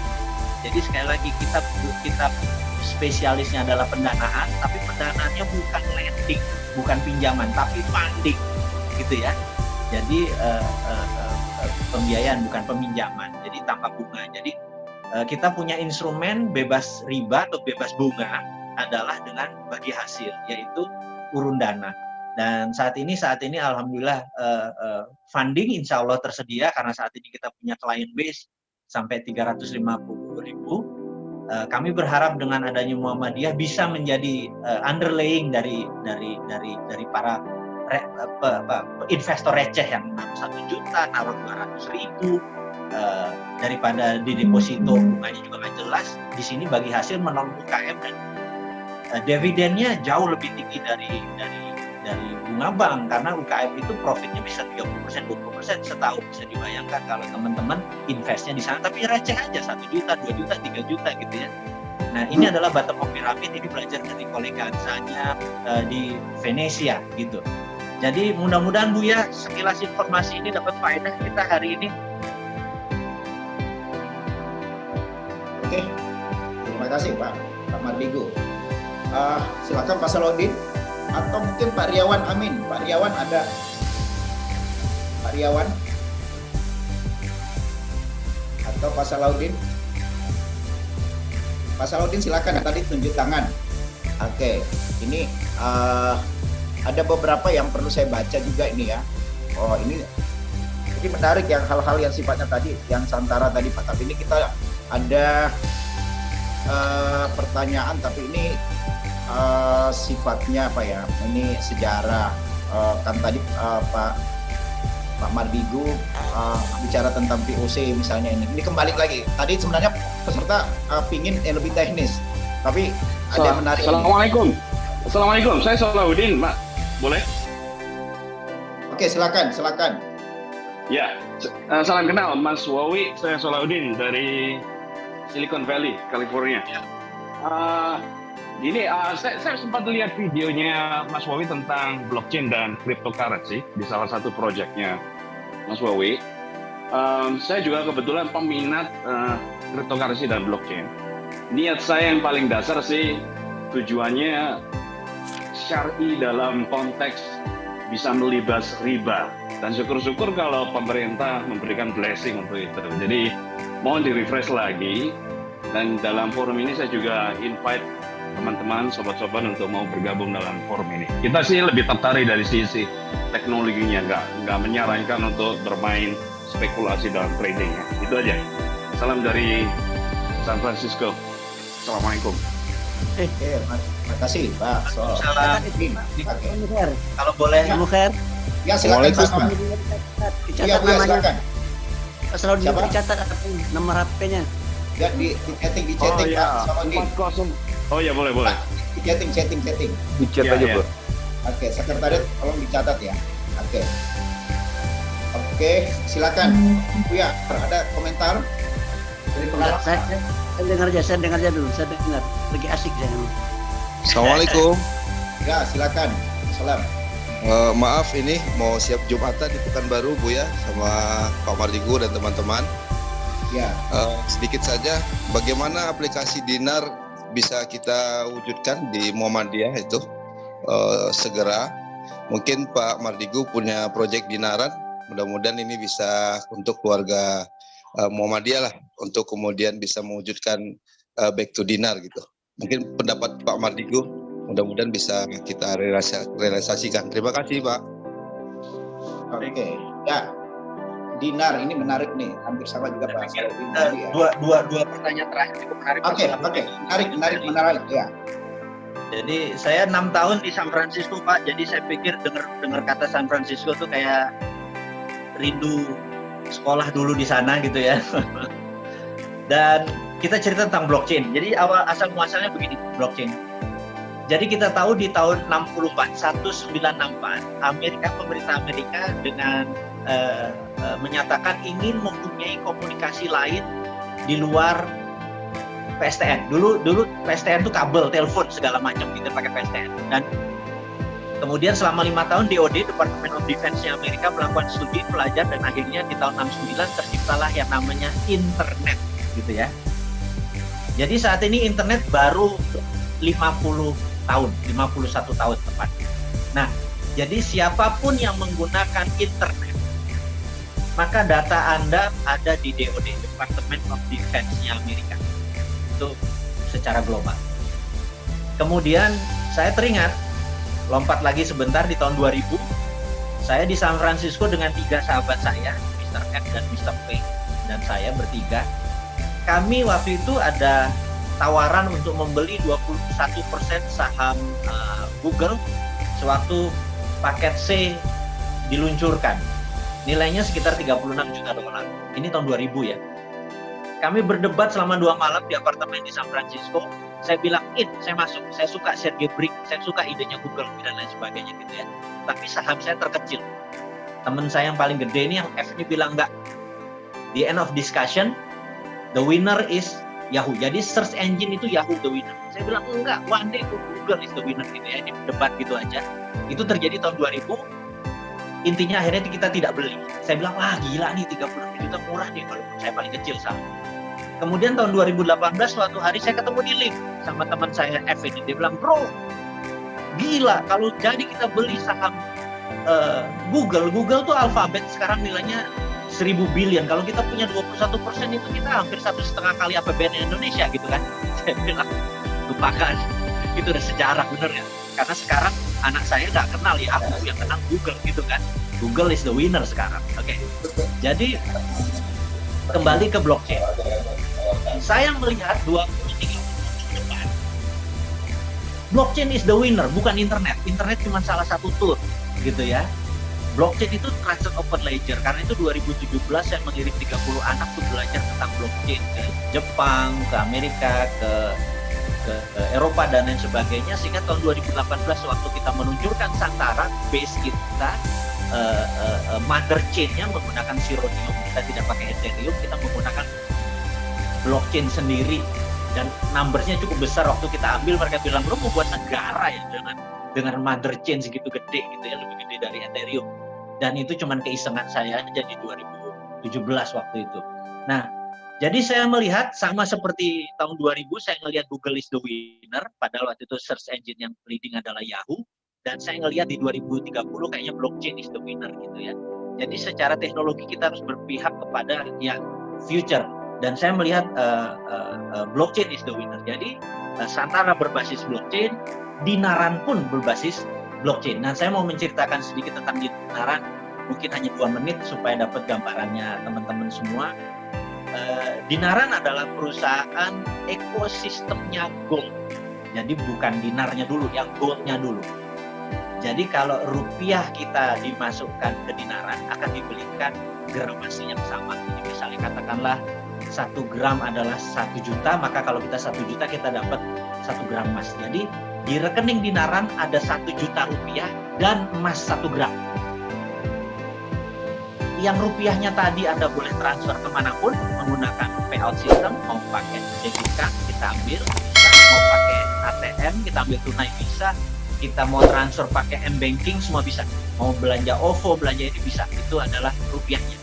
Speaker 1: Jadi sekali lagi kita spesialisnya adalah pendanaan, tapi pendanaannya bukan lending, bukan pinjaman, tapi funding gitu ya. Jadi pembiayaan bukan peminjaman, jadi tanpa bunga. Jadi kita punya instrumen bebas riba atau bebas bunga adalah dengan bagi hasil, yaitu urun dana. Dan saat ini alhamdulillah funding insya Allah tersedia karena saat ini kita punya client base sampai 350.000. Kami berharap dengan adanya Muhammadiyah bisa menjadi underlaying dari para investor receh yang naruh 1 juta, naruh 200.000, daripada di deposito bunganya juga nggak jelas. Di sini bagi hasil menolong UKM dan dividennya jauh lebih tinggi dari bunga bank karena UKM itu profitnya bisa 30%, 20% setahun. Bisa dibayangkan kalau teman-teman investnya di sana, tapi receh aja 1 juta, 2 juta, 3 juta gitu ya. Nah ini adalah bottom of pyramid, ini belajar dari kolega saya di Venesia gitu. Jadi mudah-mudahan Buya sekilas informasi ini dapat faedah kita hari ini.
Speaker 2: Oke, terima kasih Pak Mardigu. Silakan Pak Salahuddin atau mungkin Pak Riawan Amin. Pak Riawan ada? Pak Riawan atau Pak Salahuddin? Pak Salahuddin silakan, tadi tunjuk tangan. Oke, ini ada beberapa yang perlu saya baca juga ini ya. Oh ini menarik yang hal-hal yang sifatnya tadi, yang Santara tadi Pak. Tapi ini kita ada pertanyaan, tapi ini sifatnya apa ya? Ini sejarah. Kan tadi Pak Mardigu bicara tentang POC misalnya ini. Ini kembali lagi. Tadi sebenarnya peserta pingin yang lebih teknis, tapi ada yang menarik.
Speaker 9: Assalamualaikum. Saya Salahuddin, Pak. Boleh?
Speaker 2: Oke, silakan.
Speaker 9: Ya, salam kenal Mas Wawi. Saya Salahuddin dari Silicon Valley, California. Saya sempat lihat videonya Mas Wawi tentang blockchain dan cryptocurrency di salah satu proyeknya Mas Wawi. Saya juga kebetulan peminat cryptocurrency dan blockchain. Niat saya yang paling dasar sih tujuannya syar'i dalam konteks bisa melibas riba, dan syukur-syukur kalau pemerintah memberikan blessing untuk itu. Jadi mohon di-refresh lagi, dan dalam forum ini saya juga invite teman-teman, sobat-sobat untuk mau bergabung dalam forum ini. Kita sih lebih tertarik dari sisi teknologinya, nggak menyarankan untuk bermain spekulasi dalam tradingnya. Itu aja. Salam dari San Francisco. Assalamualaikum.
Speaker 2: Terima kasih Pak.
Speaker 1: Salam. Kalau boleh,
Speaker 6: Bu Khair.
Speaker 2: Ya silakan Pak. Iya Bu, silakan.
Speaker 6: Selalu dicatat nomor HP-nya.
Speaker 2: Ya di chatting Pak Salahuddin.
Speaker 9: 40. Oh ya, boleh.
Speaker 2: Di chatting.
Speaker 10: Di chat aja, Bro.
Speaker 2: Oke, sekretariat tolong dicatat ya. Oke. Oke, silakan. Buya, ada komentar dari pengalaman?
Speaker 6: Saya dengar aja dulu. Saya dengar. Lagi asik saya.
Speaker 10: Assalamualaikum.
Speaker 2: Ya, silakan. Salam.
Speaker 10: Maaf ini mau siap Jumatan di Pekanbaru Bu ya, sama Pak Mardigu dan teman-teman.
Speaker 2: Ya.
Speaker 10: Sedikit saja, bagaimana aplikasi Dinar bisa kita wujudkan di Muhammadiyah itu segera. Mungkin Pak Mardigu punya proyek Dinaran, mudah-mudahan ini bisa untuk keluarga Muhammadiyah lah, untuk kemudian bisa mewujudkan back to Dinar gitu. Mungkin pendapat Pak Mardigu, mudah-mudahan bisa kita realisasikan. Terima kasih Pak.
Speaker 2: Oke. Ya. Dinar ini menarik nih, hampir sama juga Pak.
Speaker 1: Dua pertanyaan terakhir cukup menarik.
Speaker 2: Oke. Menarik ya.
Speaker 1: Jadi saya 6 tahun di San Francisco Pak, jadi saya pikir dengar kata San Francisco tuh kayak rindu sekolah dulu di sana gitu ya. Dan kita cerita tentang blockchain. Jadi asal muasalnya begini, blockchain. Jadi kita tahu di tahun 1964, pemerintah Amerika dengan menyatakan ingin mempunyai komunikasi lain di luar PSTN. Dulu PSTN itu kabel, telepon segala macam kita pakai PSTN. Dan kemudian selama 5 tahun DoD, Department of Defense-nya Amerika melakukan studi pelajar dan akhirnya di tahun 69 terciptalah yang namanya internet gitu ya. Jadi saat ini internet baru 51 tahun tepat. Nah, jadi siapapun yang menggunakan internet, maka data Anda ada di DoD, Department of Defense-nya Amerika. Itu secara global. Kemudian saya teringat, lompat lagi sebentar di tahun 2000, saya di San Francisco dengan 3 sahabat saya, Mr. F dan Mr. P, dan saya bertiga. Kami waktu itu ada tawaran untuk membeli 21% saham Google sewaktu paket C diluncurkan. Nilainya sekitar 36 juta dolar. Ini tahun 2000 ya. Kami berdebat selama 2 malam di apartemen di San Francisco. Saya bilang, saya masuk. Saya suka Sergey Brin, saya suka idenya Google dan lain sebagainya gitu ya. Tapi saham saya terkecil. Teman saya yang paling gede ini yang F ini bilang enggak. The end of discussion, the winner is Yahoo. Jadi search engine itu Yahoo the winner. Saya bilang enggak, one day Google is the winner gitu ya. Ini debat gitu aja. Itu terjadi tahun 2000. Intinya akhirnya kita tidak beli. Saya bilang, wah gila nih 36 juta murah nih, walaupun saya paling kecil saham. Kemudian tahun 2018 suatu hari saya ketemu di lift sama teman saya F ini. Dia bilang, bro, gila kalau jadi kita beli saham Google tuh Alphabet sekarang nilainya 1000 billion. Kalau kita punya 21% itu kita hampir 1,5 kali APBN Indonesia gitu kan. Saya bilang, lupakan. Itu udah sejarah bener ya. Karena sekarang anak saya nggak kenal Yahoo, yang kenal Google gitu kan. Google is the winner sekarang. Oke. Jadi kembali ke blockchain. Saya melihat 23 tahun depan, blockchain is the winner, bukan internet. Internet cuma salah satu tool gitu ya. Blockchain itu Trusted Open Ledger. Karena itu 2017 saya mengirim 30 anak untuk belajar tentang blockchain ke Jepang, ke Amerika, ke Eropa dan lain sebagainya, sehingga tahun 2018 waktu kita meluncurkan Santara, base kita mother chain-nya menggunakan Zeronium, kita tidak pakai Ethereum, kita menggunakan blockchain sendiri dan numbersnya cukup besar. Waktu kita ambil mereka bilang, bro mau buat negara ya dengan mother chain segitu gede gitu ya, lebih gede dari Ethereum. Dan itu cuman keisengan saya aja di 2017 waktu itu. Nah, jadi saya melihat sama seperti tahun 2000, saya ngelihat Google is the winner, padahal waktu itu search engine yang leading adalah Yahoo, dan saya ngelihat di 2030 kayaknya blockchain is the winner gitu ya. Jadi secara teknologi kita harus berpihak kepada yang future, dan saya melihat blockchain is the winner. Jadi Santara berbasis blockchain, Dinaran pun berbasis blockchain. Nah, saya mau menceritakan sedikit tentang Dinaran, mungkin hanya 2 menit supaya dapat gambarannya teman-teman semua. Dinaran adalah perusahaan ekosistemnya gold. Jadi bukan dinarnya dulu, yang goldnya dulu. Jadi kalau rupiah kita dimasukkan ke Dinaran akan dibelikan gramasi yang sama. Jadi misalnya katakanlah 1 gram adalah 1 juta, maka kalau kita 1 juta kita dapat 1 gram emas. Jadi di rekening Dinaran ada 1 juta rupiah dan emas 1 gram. yang rupiahnya tadi Anda boleh transfer kemanapun menggunakan payout system, mau pakai debit card kita ambil, bisa, mau pakai ATM kita ambil tunai bisa, kita mau transfer pakai m-banking semua bisa, mau belanja OVO, belanja ini bisa, itu adalah rupiahnya.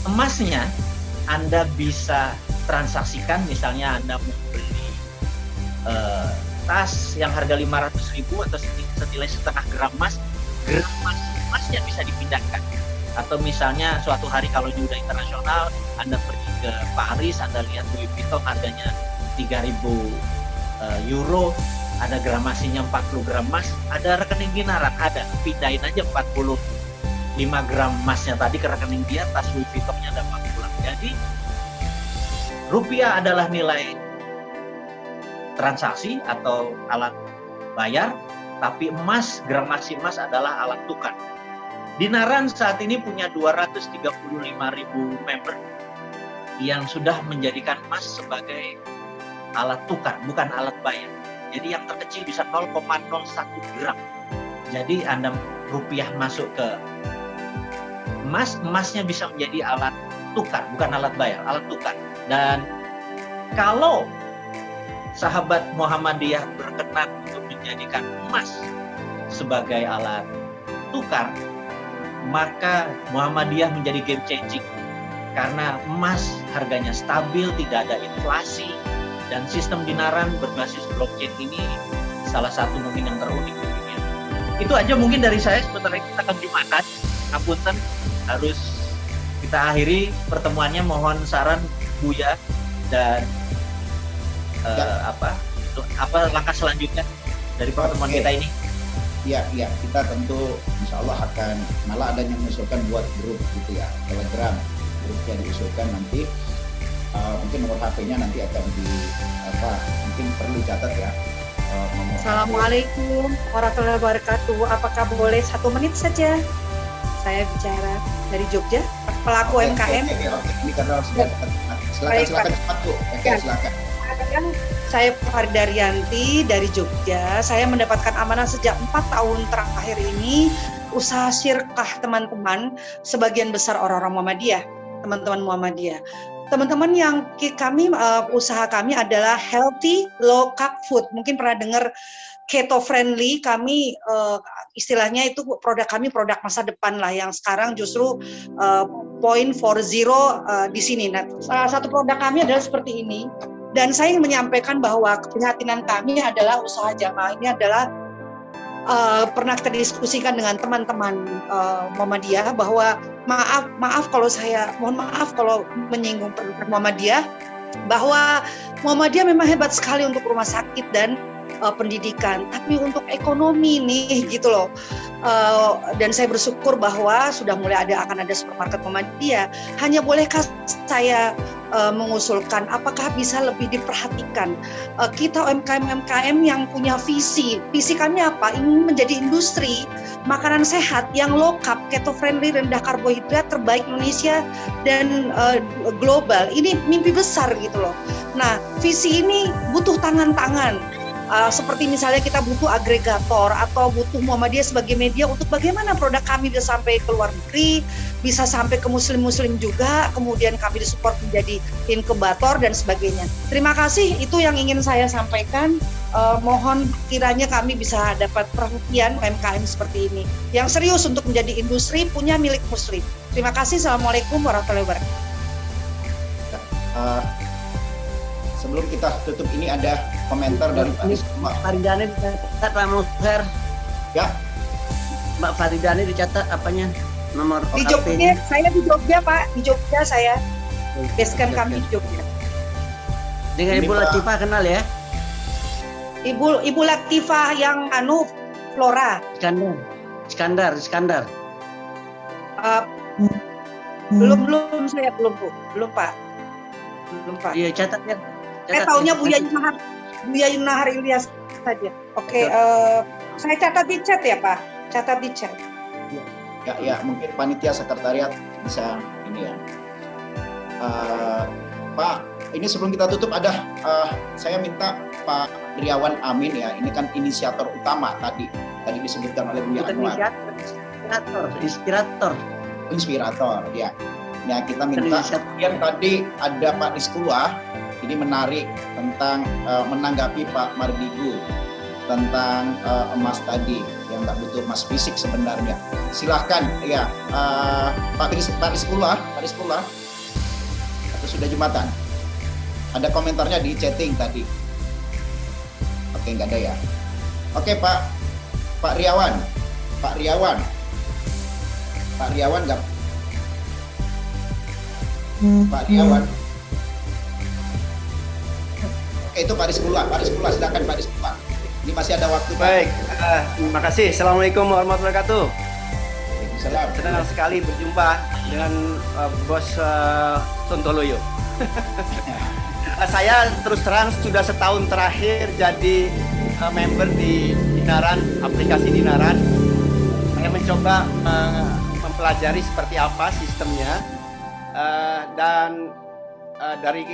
Speaker 1: Emasnya Anda bisa transaksikan, misalnya Anda mau beli tas yang harga 500.000 atau senilai setengah gram emasnya bisa dipindahkan. Atau misalnya suatu hari kalau sudah internasional, Anda pergi ke Paris, Anda lihat Louis Vuitton harganya 3.000 euro, ada gramasinya 40 gram emas, ada rekening dinaran, ada, pindahin aja 45 gram emasnya tadi ke rekening dia, tas Louis Vuittonnya dapat pulang. Jadi rupiah adalah nilai transaksi atau alat bayar, tapi gramasi emas adalah alat tukar. Dinaran saat ini punya 235.000 member yang sudah menjadikan emas sebagai alat tukar, bukan alat bayar. Jadi yang terkecil bisa 0,01 gram. Jadi Anda rupiah masuk ke emasnya bisa menjadi alat tukar, bukan alat bayar, alat tukar. Dan kalau sahabat Muhammadiyah berkenan untuk menjadikan emas sebagai alat tukar, maka Muhammadiyah menjadi game changing karena emas harganya stabil, tidak ada inflasi, dan sistem dinaran berbasis blockchain ini salah satu mungkin yang terunik di dunia. Itu aja mungkin dari saya, sebentar lagi kita akan Jumatan. Ngapunten, harus kita akhiri pertemuannya. Mohon saran Buya dan apa langkah selanjutnya dari pertemuan kita ini.
Speaker 2: Ya, kita tentu insya Allah akan malah ada yang mengusulkan buat grup gitu ya, Telegram, grup yang diusulkan nanti mungkin nomor HP-nya nanti akan mungkin perlu catat ya.
Speaker 11: Assalamualaikum warahmatullahi wabarakatuh. Apakah boleh 1 menit saja saya bicara dari Jogja, pelaku UMKM?
Speaker 2: Ini karena sudah silakan cepat Bu. Silakan.
Speaker 11: Saya Fardaryanti dari Jogja. Saya mendapatkan amanah sejak 4 tahun terakhir ini usaha syirkah teman-teman, sebagian besar orang-orang Muhammadiyah, teman-teman Muhammadiyah. Teman-teman yang usaha kami adalah healthy low carb food. Mungkin pernah dengar keto friendly. Kami istilahnya itu produk kami produk masa depan lah, yang sekarang justru point for zero di sini. Nah, salah satu produk kami adalah seperti ini. Dan saya ingin menyampaikan bahwa keprihatinan kami adalah usaha jamaah ini adalah pernah kita diskusikan dengan teman-teman Muhammadiyah bahwa mohon maaf kalau menyinggung Muhammadiyah, bahwa Muhammadiyah memang hebat sekali untuk rumah sakit dan pendidikan, tapi untuk ekonomi nih gitu loh. Dan saya bersyukur bahwa sudah mulai akan ada supermarket Muhammadiyah. Hanya bolehkah saya mengusulkan apakah bisa lebih diperhatikan kita UMKM yang punya visi kami apa? Ingin menjadi industri makanan sehat yang low carb, keto friendly, rendah karbohidrat, terbaik Indonesia dan global. Ini mimpi besar gitu loh. Nah, visi ini butuh tangan-tangan. Seperti misalnya kita butuh agregator atau butuh Muhammadiyah sebagai media untuk bagaimana produk kami bisa sampai ke luar negeri, bisa sampai ke muslim-muslim juga, kemudian kami disupport menjadi inkubator dan sebagainya. Terima kasih, itu yang ingin saya sampaikan. Mohon kiranya kami bisa dapat perhatian UMKM seperti ini, yang serius untuk menjadi industri punya milik muslim. Terima kasih. Assalamualaikum warahmatullahi wabarakatuh.
Speaker 2: Sebelum kita tutup ini ada komentar dari Mbak
Speaker 6: Faridani dicatat Pak Mukher.
Speaker 2: Ya.
Speaker 6: Mbak Faridani dicatat apanya? Nomor
Speaker 11: di Jogja, saya di Jogja Pak, di Jogja saya. Basecamp kami di Jogja.
Speaker 6: Dengan Ibu Latifah kenal ya?
Speaker 11: Ibu Latifah yang Flora.
Speaker 6: Iskandar.
Speaker 11: Belum saya belum Pak.
Speaker 6: Iya, catat ya.
Speaker 11: Saya taunya Buya Yunahar Ilyas saja. Oke, saya catat di chat ya Pak. Catat di chat.
Speaker 2: Ya, mungkin panitia sekretariat bisa ini ya. Pak, ini sebelum kita tutup ada saya minta Pak Riawan Amin ya. Ini kan inisiator utama tadi disebutkan oleh Buya Anwar.
Speaker 6: Inspirator.
Speaker 2: inspirator ya. Ya kita minta. Kemudian tadi ada Pak Diskulah, ini menarik tentang menanggapi Pak Mardigu tentang emas tadi yang nggak butuh emas fisik sebenarnya. Silahkan ya Pak Diskulah atau sudah jumatan? Ada komentarnya di chatting tadi. Oke, nggak ada ya. Oke Pak Riawan nggak? Pak Riawan. Oke, itu Pak Diskulah silakan Pak Diskulah. Ini masih ada waktu.
Speaker 12: Baik, terima kasih. Assalamualaikum warahmatullahi wabarakatuh.
Speaker 2: Waalaikumsalam.
Speaker 12: Senang sekali berjumpa dengan Bos Sontoloyo. Saya terus terang sudah setahun terakhir jadi member di Dinaran, aplikasi Dinaran. Saya mencoba mempelajari seperti apa sistemnya, dan dari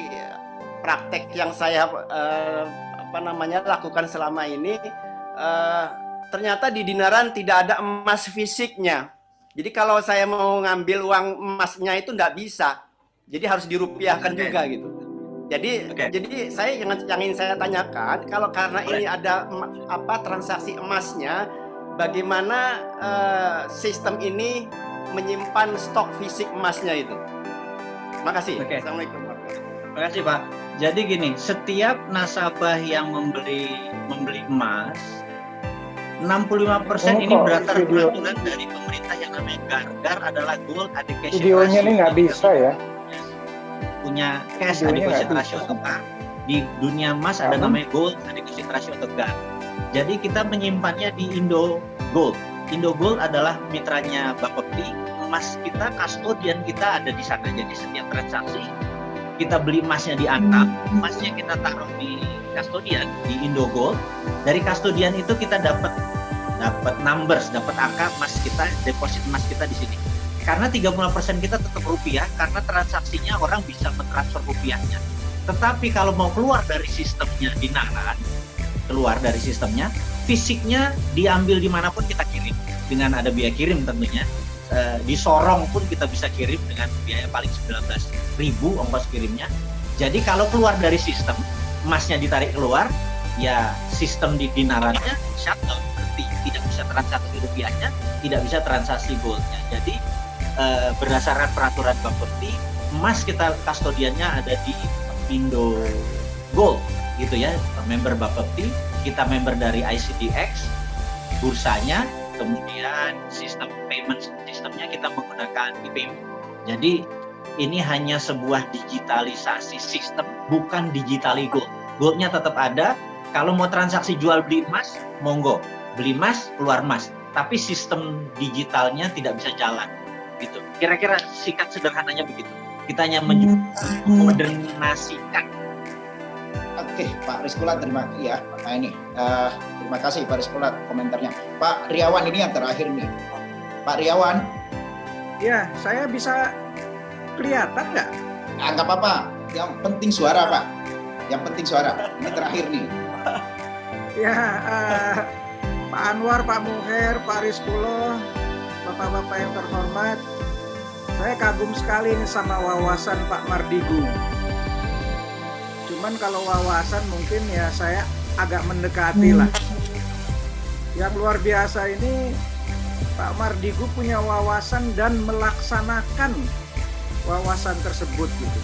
Speaker 12: praktek yang saya lakukan selama ini, ternyata di Dinaran tidak ada emas fisiknya. Jadi kalau saya mau ngambil uang emasnya itu nggak bisa, jadi harus dirupiahkan juga gitu. Jadi saya yang ingin saya tanyakan, kalau karena ini ada transaksi emasnya, bagaimana sistem ini menyimpan stok fisik emasnya itu? Makasih. Assalamualaikum.
Speaker 1: Terima kasih Pak. Jadi gini, setiap nasabah yang membeli emas, 65% ini berdasarkan peraturan dari pemerintah yang namanya GAR. GAR adalah Gold Adequacy Ratio.
Speaker 13: Videonya ini nggak bisa ya?
Speaker 1: Punya cash adequacy ratio atau GAR. Di dunia emas ada namanya Gold Adequacy Ratio atau GAR. Jadi kita menyimpannya di Indo Gold. Indo Gold adalah mitranya Bapepti. Emas kita, kastodian kita ada di sana. Jadi setiap transaksi kita beli emasnya di Antam, emasnya kita taruh di kastodian di Indo Gold. Dari kastodian itu kita dapat numbers, dapat angka emas kita, deposit emas kita di sini. Karena 30% kita tetap rupiah, karena transaksinya orang bisa mentransfer rupiahnya. Tetapi kalau mau keluar dari sistemnya Dinaran, keluar dari sistemnya, fisiknya diambil dimanapun kita kirim dengan ada biaya kirim tentunya. Di Sorong pun kita bisa kirim dengan biaya paling 19.000 ongkos kirimnya. Jadi kalau keluar dari sistem, emasnya ditarik keluar, ya sistem di Dinarannya shutdown, berarti tidak bisa transaksi rupiahnya, tidak bisa transaksi goldnya. Jadi berdasarkan peraturan Bapepti, emas kita kastodiannya ada di Indo Gold, gitu ya, member Bapepti, kita member dari ICDX, bursanya, kemudian sistem payment sistemnya kita menggunakan e-payment. Jadi ini hanya sebuah digitalisasi sistem, bukan digitali gold. Goldnya tetap ada. Kalau mau transaksi jual beli emas, monggo, beli emas keluar emas. Tapi sistem digitalnya tidak bisa jalan, gitu. Kira-kira singkat sederhananya begitu. Kita hanya modernasikan.
Speaker 2: Oke, Pak Rizkulat, terima kasih ya. Nah ini, terima kasih Pak Rizkulat komentarnya. Pak Riawan ini yang terakhir nih. Pak Riawan.
Speaker 14: Ya, saya bisa kelihatan nggak?
Speaker 2: Nggak apa-apa. Yang penting suara Pak. Yang penting suara. Ini terakhir nih.
Speaker 14: Ya, Pak Anwar, Pak Muher, Pak Rizkuloh, Bapak-bapak yang terhormat, saya kagum sekali ini sama wawasan Pak Mardigu. Cuman kalau wawasan mungkin ya saya agak mendekati lah. Yang luar biasa ini Pak Mardigu punya wawasan dan melaksanakan wawasan tersebut gitu.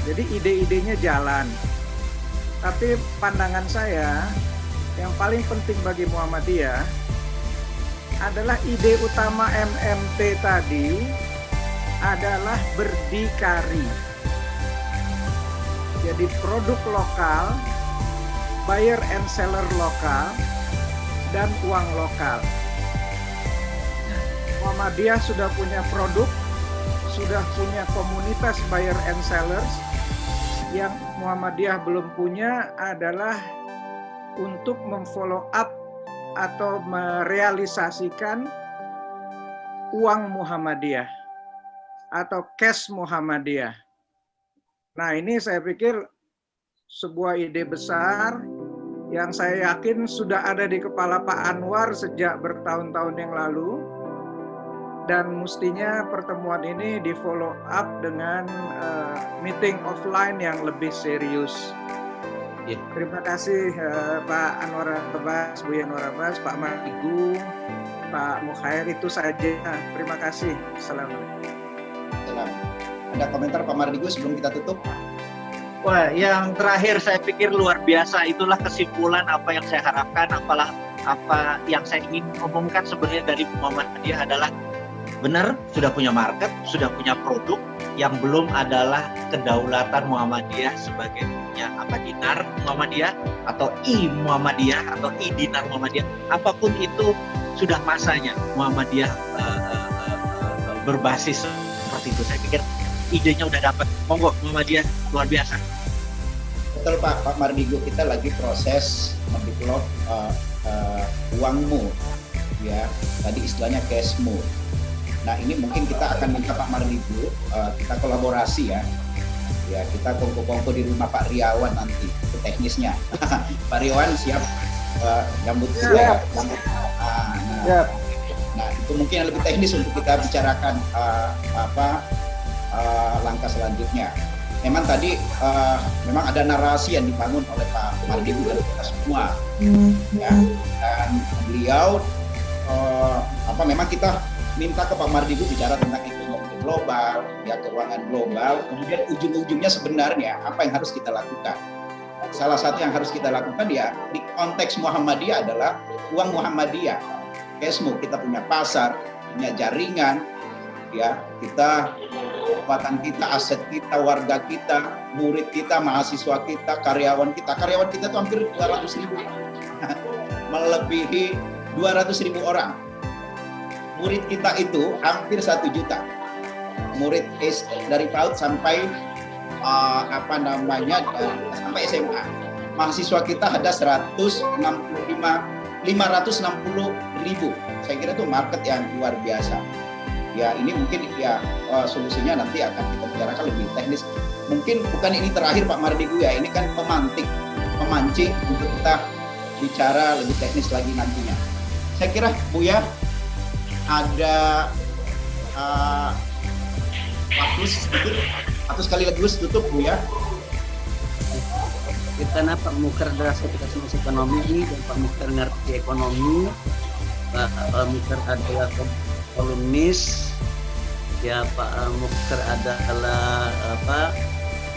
Speaker 14: Jadi ide-idenya jalan. Tapi pandangan saya yang paling penting bagi Muhammadiyah adalah ide utama MMT tadi adalah berdikari. Jadi produk lokal, buyer and seller lokal, dan uang lokal. Muhammadiyah sudah punya produk, sudah punya komunitas buyer and sellers. Yang Muhammadiyah belum punya adalah untuk memfollow up atau merealisasikan uang Muhammadiyah atau cash Muhammadiyah. Nah, ini saya pikir sebuah ide besar yang saya yakin sudah ada di kepala Pak Anwar sejak bertahun-tahun yang lalu. dan mestinya pertemuan ini di follow up dengan meeting offline yang lebih serius. Terima kasih Pak Anwar Abbas, Bu Anwar Abbas, Pak Mardigu, Pak Mukhair, itu saja. Terima kasih. Assalamualaikum.
Speaker 2: Ada komentar Pak Mardigu sebelum kita tutup?
Speaker 1: Wah, yang terakhir saya pikir luar biasa. Itulah kesimpulan apa yang saya harapkan, apa yang saya ingin ngomongkan sebenarnya dari Muhammadiyah adalah benar sudah punya market, sudah punya produk, yang belum adalah kedaulatan Muhammadiyah sebagai punya dinar Muhammadiyah atau Muhammadiyah atau dinar Muhammadiyah. Apapun itu sudah masanya Muhammadiyah berbasis seperti itu. Saya pikir idenya udah dapat. Monggo Muhammadiyah luar biasa.
Speaker 2: Betul Pak Mardigu, kita lagi proses mendevelop uangmu, ya. Tadi istilahnya cashmu. Nah ini mungkin kita akan minta Pak Mardigu, kita kolaborasi ya. Ya kita kongko-kongko di rumah Pak Riawan nanti, itu teknisnya. Pak Riawan siap gambut juga. Nah itu mungkin yang lebih teknis untuk kita bicarakan langkah selanjutnya. Memang tadi memang ada narasi yang dibangun oleh Pak Mardigu dan kita semua. Ya, dan beliau memang kita minta ke Pak Mardigu bicara tentang ekonomi global, ya keuangan global, kemudian ujung-ujungnya sebenarnya apa yang harus kita lakukan. Salah satu yang harus kita lakukan ya di konteks Muhammadiyah adalah uang Muhammadiyah. Cashmu, kita punya pasar, punya jaringan, ya kita kekuatan kita, aset kita, warga kita, murid kita, mahasiswa kita, karyawan kita itu hampir 200.000, melebihi 200.000 orang. Murid kita itu hampir 1 juta. Murid dari PAUD sampai sampai SMA. Mahasiswa kita ada 560.000. Saya kira itu market yang luar biasa. Ya ini mungkin ya solusinya nanti akan kita bicarakan lebih teknis. Mungkin bukan ini terakhir Pak Mardigu ya. Ini kan memancing untuk kita bicara lebih teknis lagi nantinya. Saya kira Buya ada waktu sedikit atau sekali lagi tutup Bu ya.
Speaker 6: Karena Pak Mukher adalah spesialis ekonomi dan Pak Mukher ngerti ekonomi, Pak Mukher adalah kolumnis, ya Pak Mukher adalah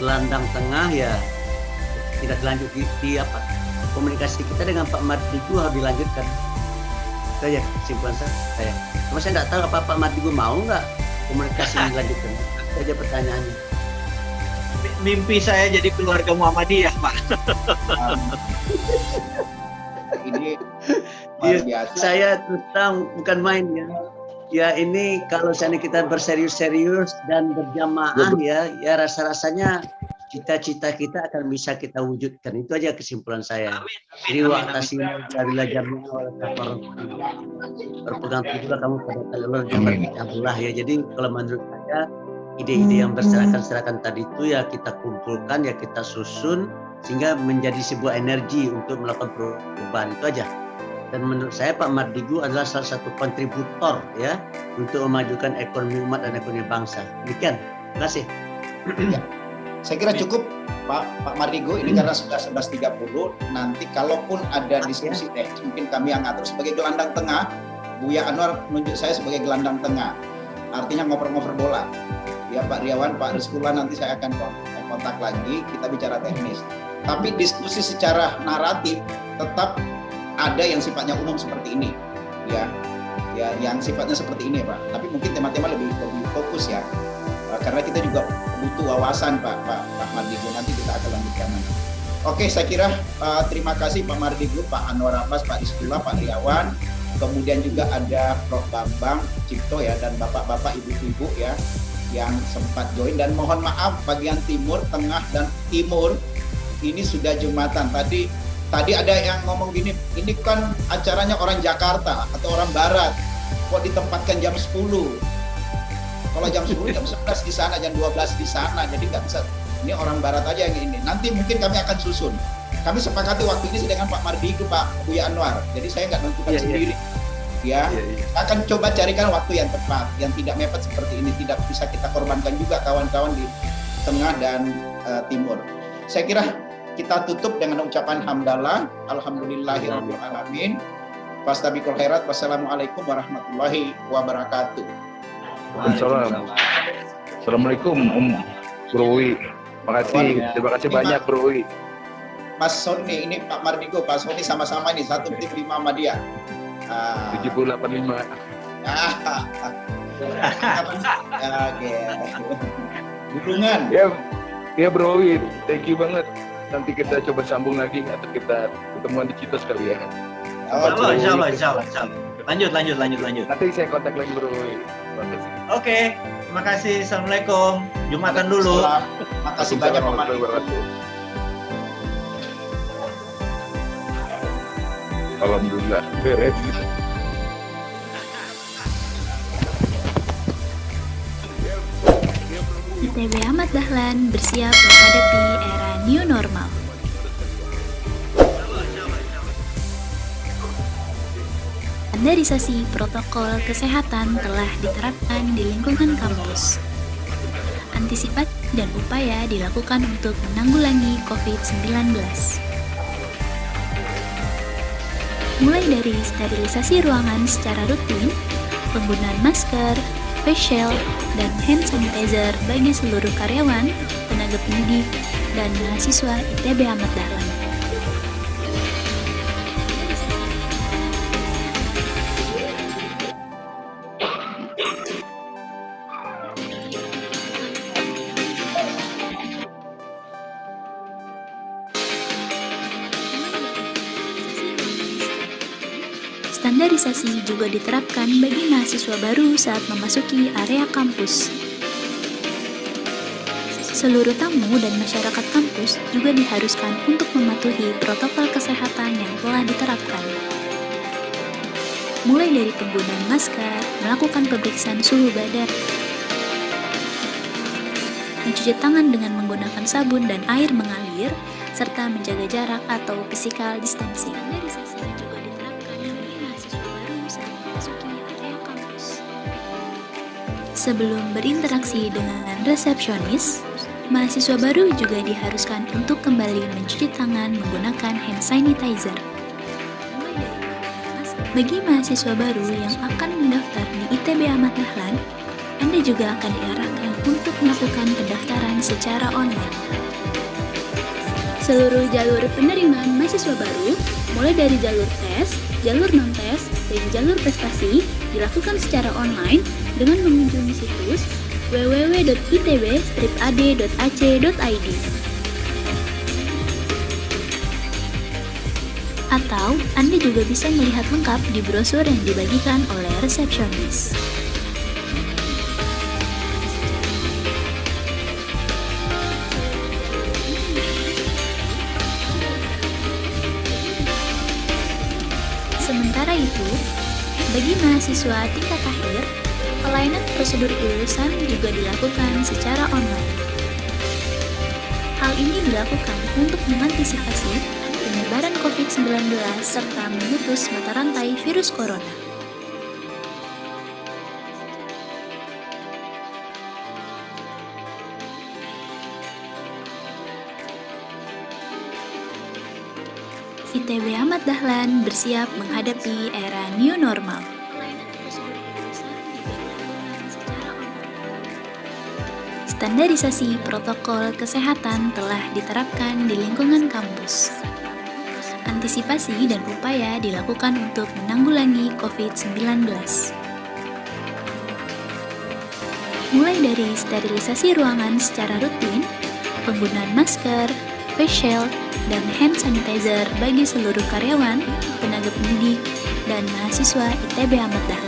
Speaker 6: gelandang tengah ya. Tidak lanjut di komunikasi kita dengan Pak Mardigu harus dilanjutkan. Itu ya kesimpulan saya. Cuma saya nggak tahu apa Pak Mardigu mau nggak komunikasi dilanjutkan. Itu aja pertanyaannya.
Speaker 1: Mimpi saya jadi keluarga Muhammadiyah, Pak.
Speaker 2: Ini
Speaker 6: ya, saya tentang bukan main ya. Ya ini kalau seandainya kita berserius-serius dan berjamaah ya rasa-rasanya cita-cita kita akan bisa kita wujudkan. Itu aja kesimpulan saya. Jadi waktasi dari jamiah oleh kapal berpegang teguh kamu pada Allah Alhamdulillah ya. Jadi kalau menurut saya ide-ide yang berserakan tadi itu ya kita kumpulkan ya kita susun sehingga menjadi sebuah energi untuk melakukan perubahan. Itu aja. Dan menurut saya Pak Mardigu adalah salah satu kontributor ya untuk memajukan ekonomi umat dan ekonomi bangsa. Demikian. Terima kasih.
Speaker 2: Ya. Saya kira cukup Pak Mardigu ini karena sudah 11.30. Nanti kalaupun ada diskusi teknis mungkin kami yang atur sebagai gelandang tengah. Buya Anwar menunjuk saya sebagai gelandang tengah. Artinya ngoper-ngoper bola. Ya Pak Riawan, Pak Rizkula nanti saya akan kontak lagi, kita bicara teknis. Tapi diskusi secara naratif tetap ada yang sifatnya umum seperti ini. Ya yang sifatnya seperti ini Pak. Tapi mungkin tema-tema lebih fokus ya. Karena kita juga butuh wawasan Pak Mardigu, nanti kita akan lanjutkan nanti. Oke, saya kira terima kasih Pak Mardigu, Pak Anwar Abbas, Pak Rizkula, Pak Riawan, kemudian juga ada Prof Bambang Cipto ya, dan bapak-bapak, ibu-ibu ya yang sempat join, dan mohon maaf bagian timur, tengah, dan timur ini sudah Jumatan. Tadi ada yang ngomong gini, ini kan acaranya orang Jakarta atau orang Barat, kok ditempatkan jam 10? Kalau jam 10, jam 11 di sana, jam 12 di sana, jadi nggak bisa. Ini orang Barat aja yang ini. Nanti mungkin kami akan susun. Kami sepakati waktu ini dengan Pak Mardigu, Pak Buya Anwar. Jadi saya nggak menentukan sendiri. ya. Akan coba carikan waktu yang tepat, yang tidak mepet seperti ini, tidak bisa kita korbankan juga kawan-kawan di tengah dan timur. Saya kira kita tutup dengan ucapan hamdalah, alhamdulillahirabbil alamin. Fastabiqul khairat. Wassalamualaikum warahmatullahi wabarakatuh.
Speaker 13: Waalaikumsalam. Assalamualaikum Bro Wi. Terima kasih banyak Bro Wi.
Speaker 2: Mas Sony, ini Pak Mardigo, Pak Sony sama-sama nih satu tim di Muhammadiyah.
Speaker 13: 785.
Speaker 2: Oke. Hubungan.
Speaker 13: Ya Bro Wi, thank you banget. Nanti kita coba sambung lagi atau kita ketemuan di Citos kali ya.
Speaker 1: Insya Allah. Lanjut.
Speaker 13: Nanti saya kontak lagi Bro Wi.
Speaker 1: Oke, terima kasih. Assalamualaikum. Jumatan dulu.
Speaker 2: Makasih banyak Pak Mardigo.
Speaker 13: Alhamdulillah beres.
Speaker 15: ITB Ahmad Dahlan bersiap menghadapi era new normal. Standarisasi protokol kesehatan telah diterapkan di lingkungan kampus. Antisipasi dan upaya dilakukan untuk menanggulangi COVID-19. Mulai dari sterilisasi ruangan secara rutin, penggunaan masker, face shield, dan hand sanitizer bagi seluruh karyawan, tenaga pendidik, dan mahasiswa ITB Ahmad Dahlan. Standarisasi juga diterapkan bagi mahasiswa baru saat memasuki area kampus. Seluruh tamu dan masyarakat kampus juga diharuskan untuk mematuhi protokol kesehatan yang telah diterapkan. Mulai dari penggunaan masker, melakukan pemeriksaan suhu badan, mencuci tangan dengan menggunakan sabun dan air mengalir, serta menjaga jarak atau physical distancing. Standarisasi juga diterapkan bagi mahasiswa baru saat memasuki area kampus. Sebelum berinteraksi dengan resepsionis, mahasiswa baru juga diharuskan untuk kembali mencuci tangan menggunakan hand sanitizer. Bagi mahasiswa baru yang akan mendaftar di ITB Ahmad Dahlan, Anda juga akan diarahkan untuk melakukan pendaftaran secara online. Seluruh jalur penerimaan mahasiswa baru, mulai dari jalur tes, jalur non-tes, dan jalur prestasi, dilakukan secara online dengan mengunjungi situs www.itb-ad.ac.id. Atau Anda juga bisa melihat lengkap di brosur yang dibagikan oleh resepsionis. Sementara itu, bagi mahasiswa tingkat akhir, pelayanan prosedur kelulusan juga dilakukan secara online. Hal ini dilakukan untuk mengantisipasi penyebaran COVID-19 serta memutus mata rantai virus corona. ITB Ahmad Dahlan bersiap menghadapi era new normal. Standarisasi protokol kesehatan telah diterapkan di lingkungan kampus. Antisipasi dan upaya dilakukan untuk menanggulangi COVID-19. Mulai dari sterilisasi ruangan secara rutin, penggunaan masker, face shield, dan hand sanitizer bagi seluruh karyawan, tenaga pendidik, dan mahasiswa ITB Ahmad Dahlan.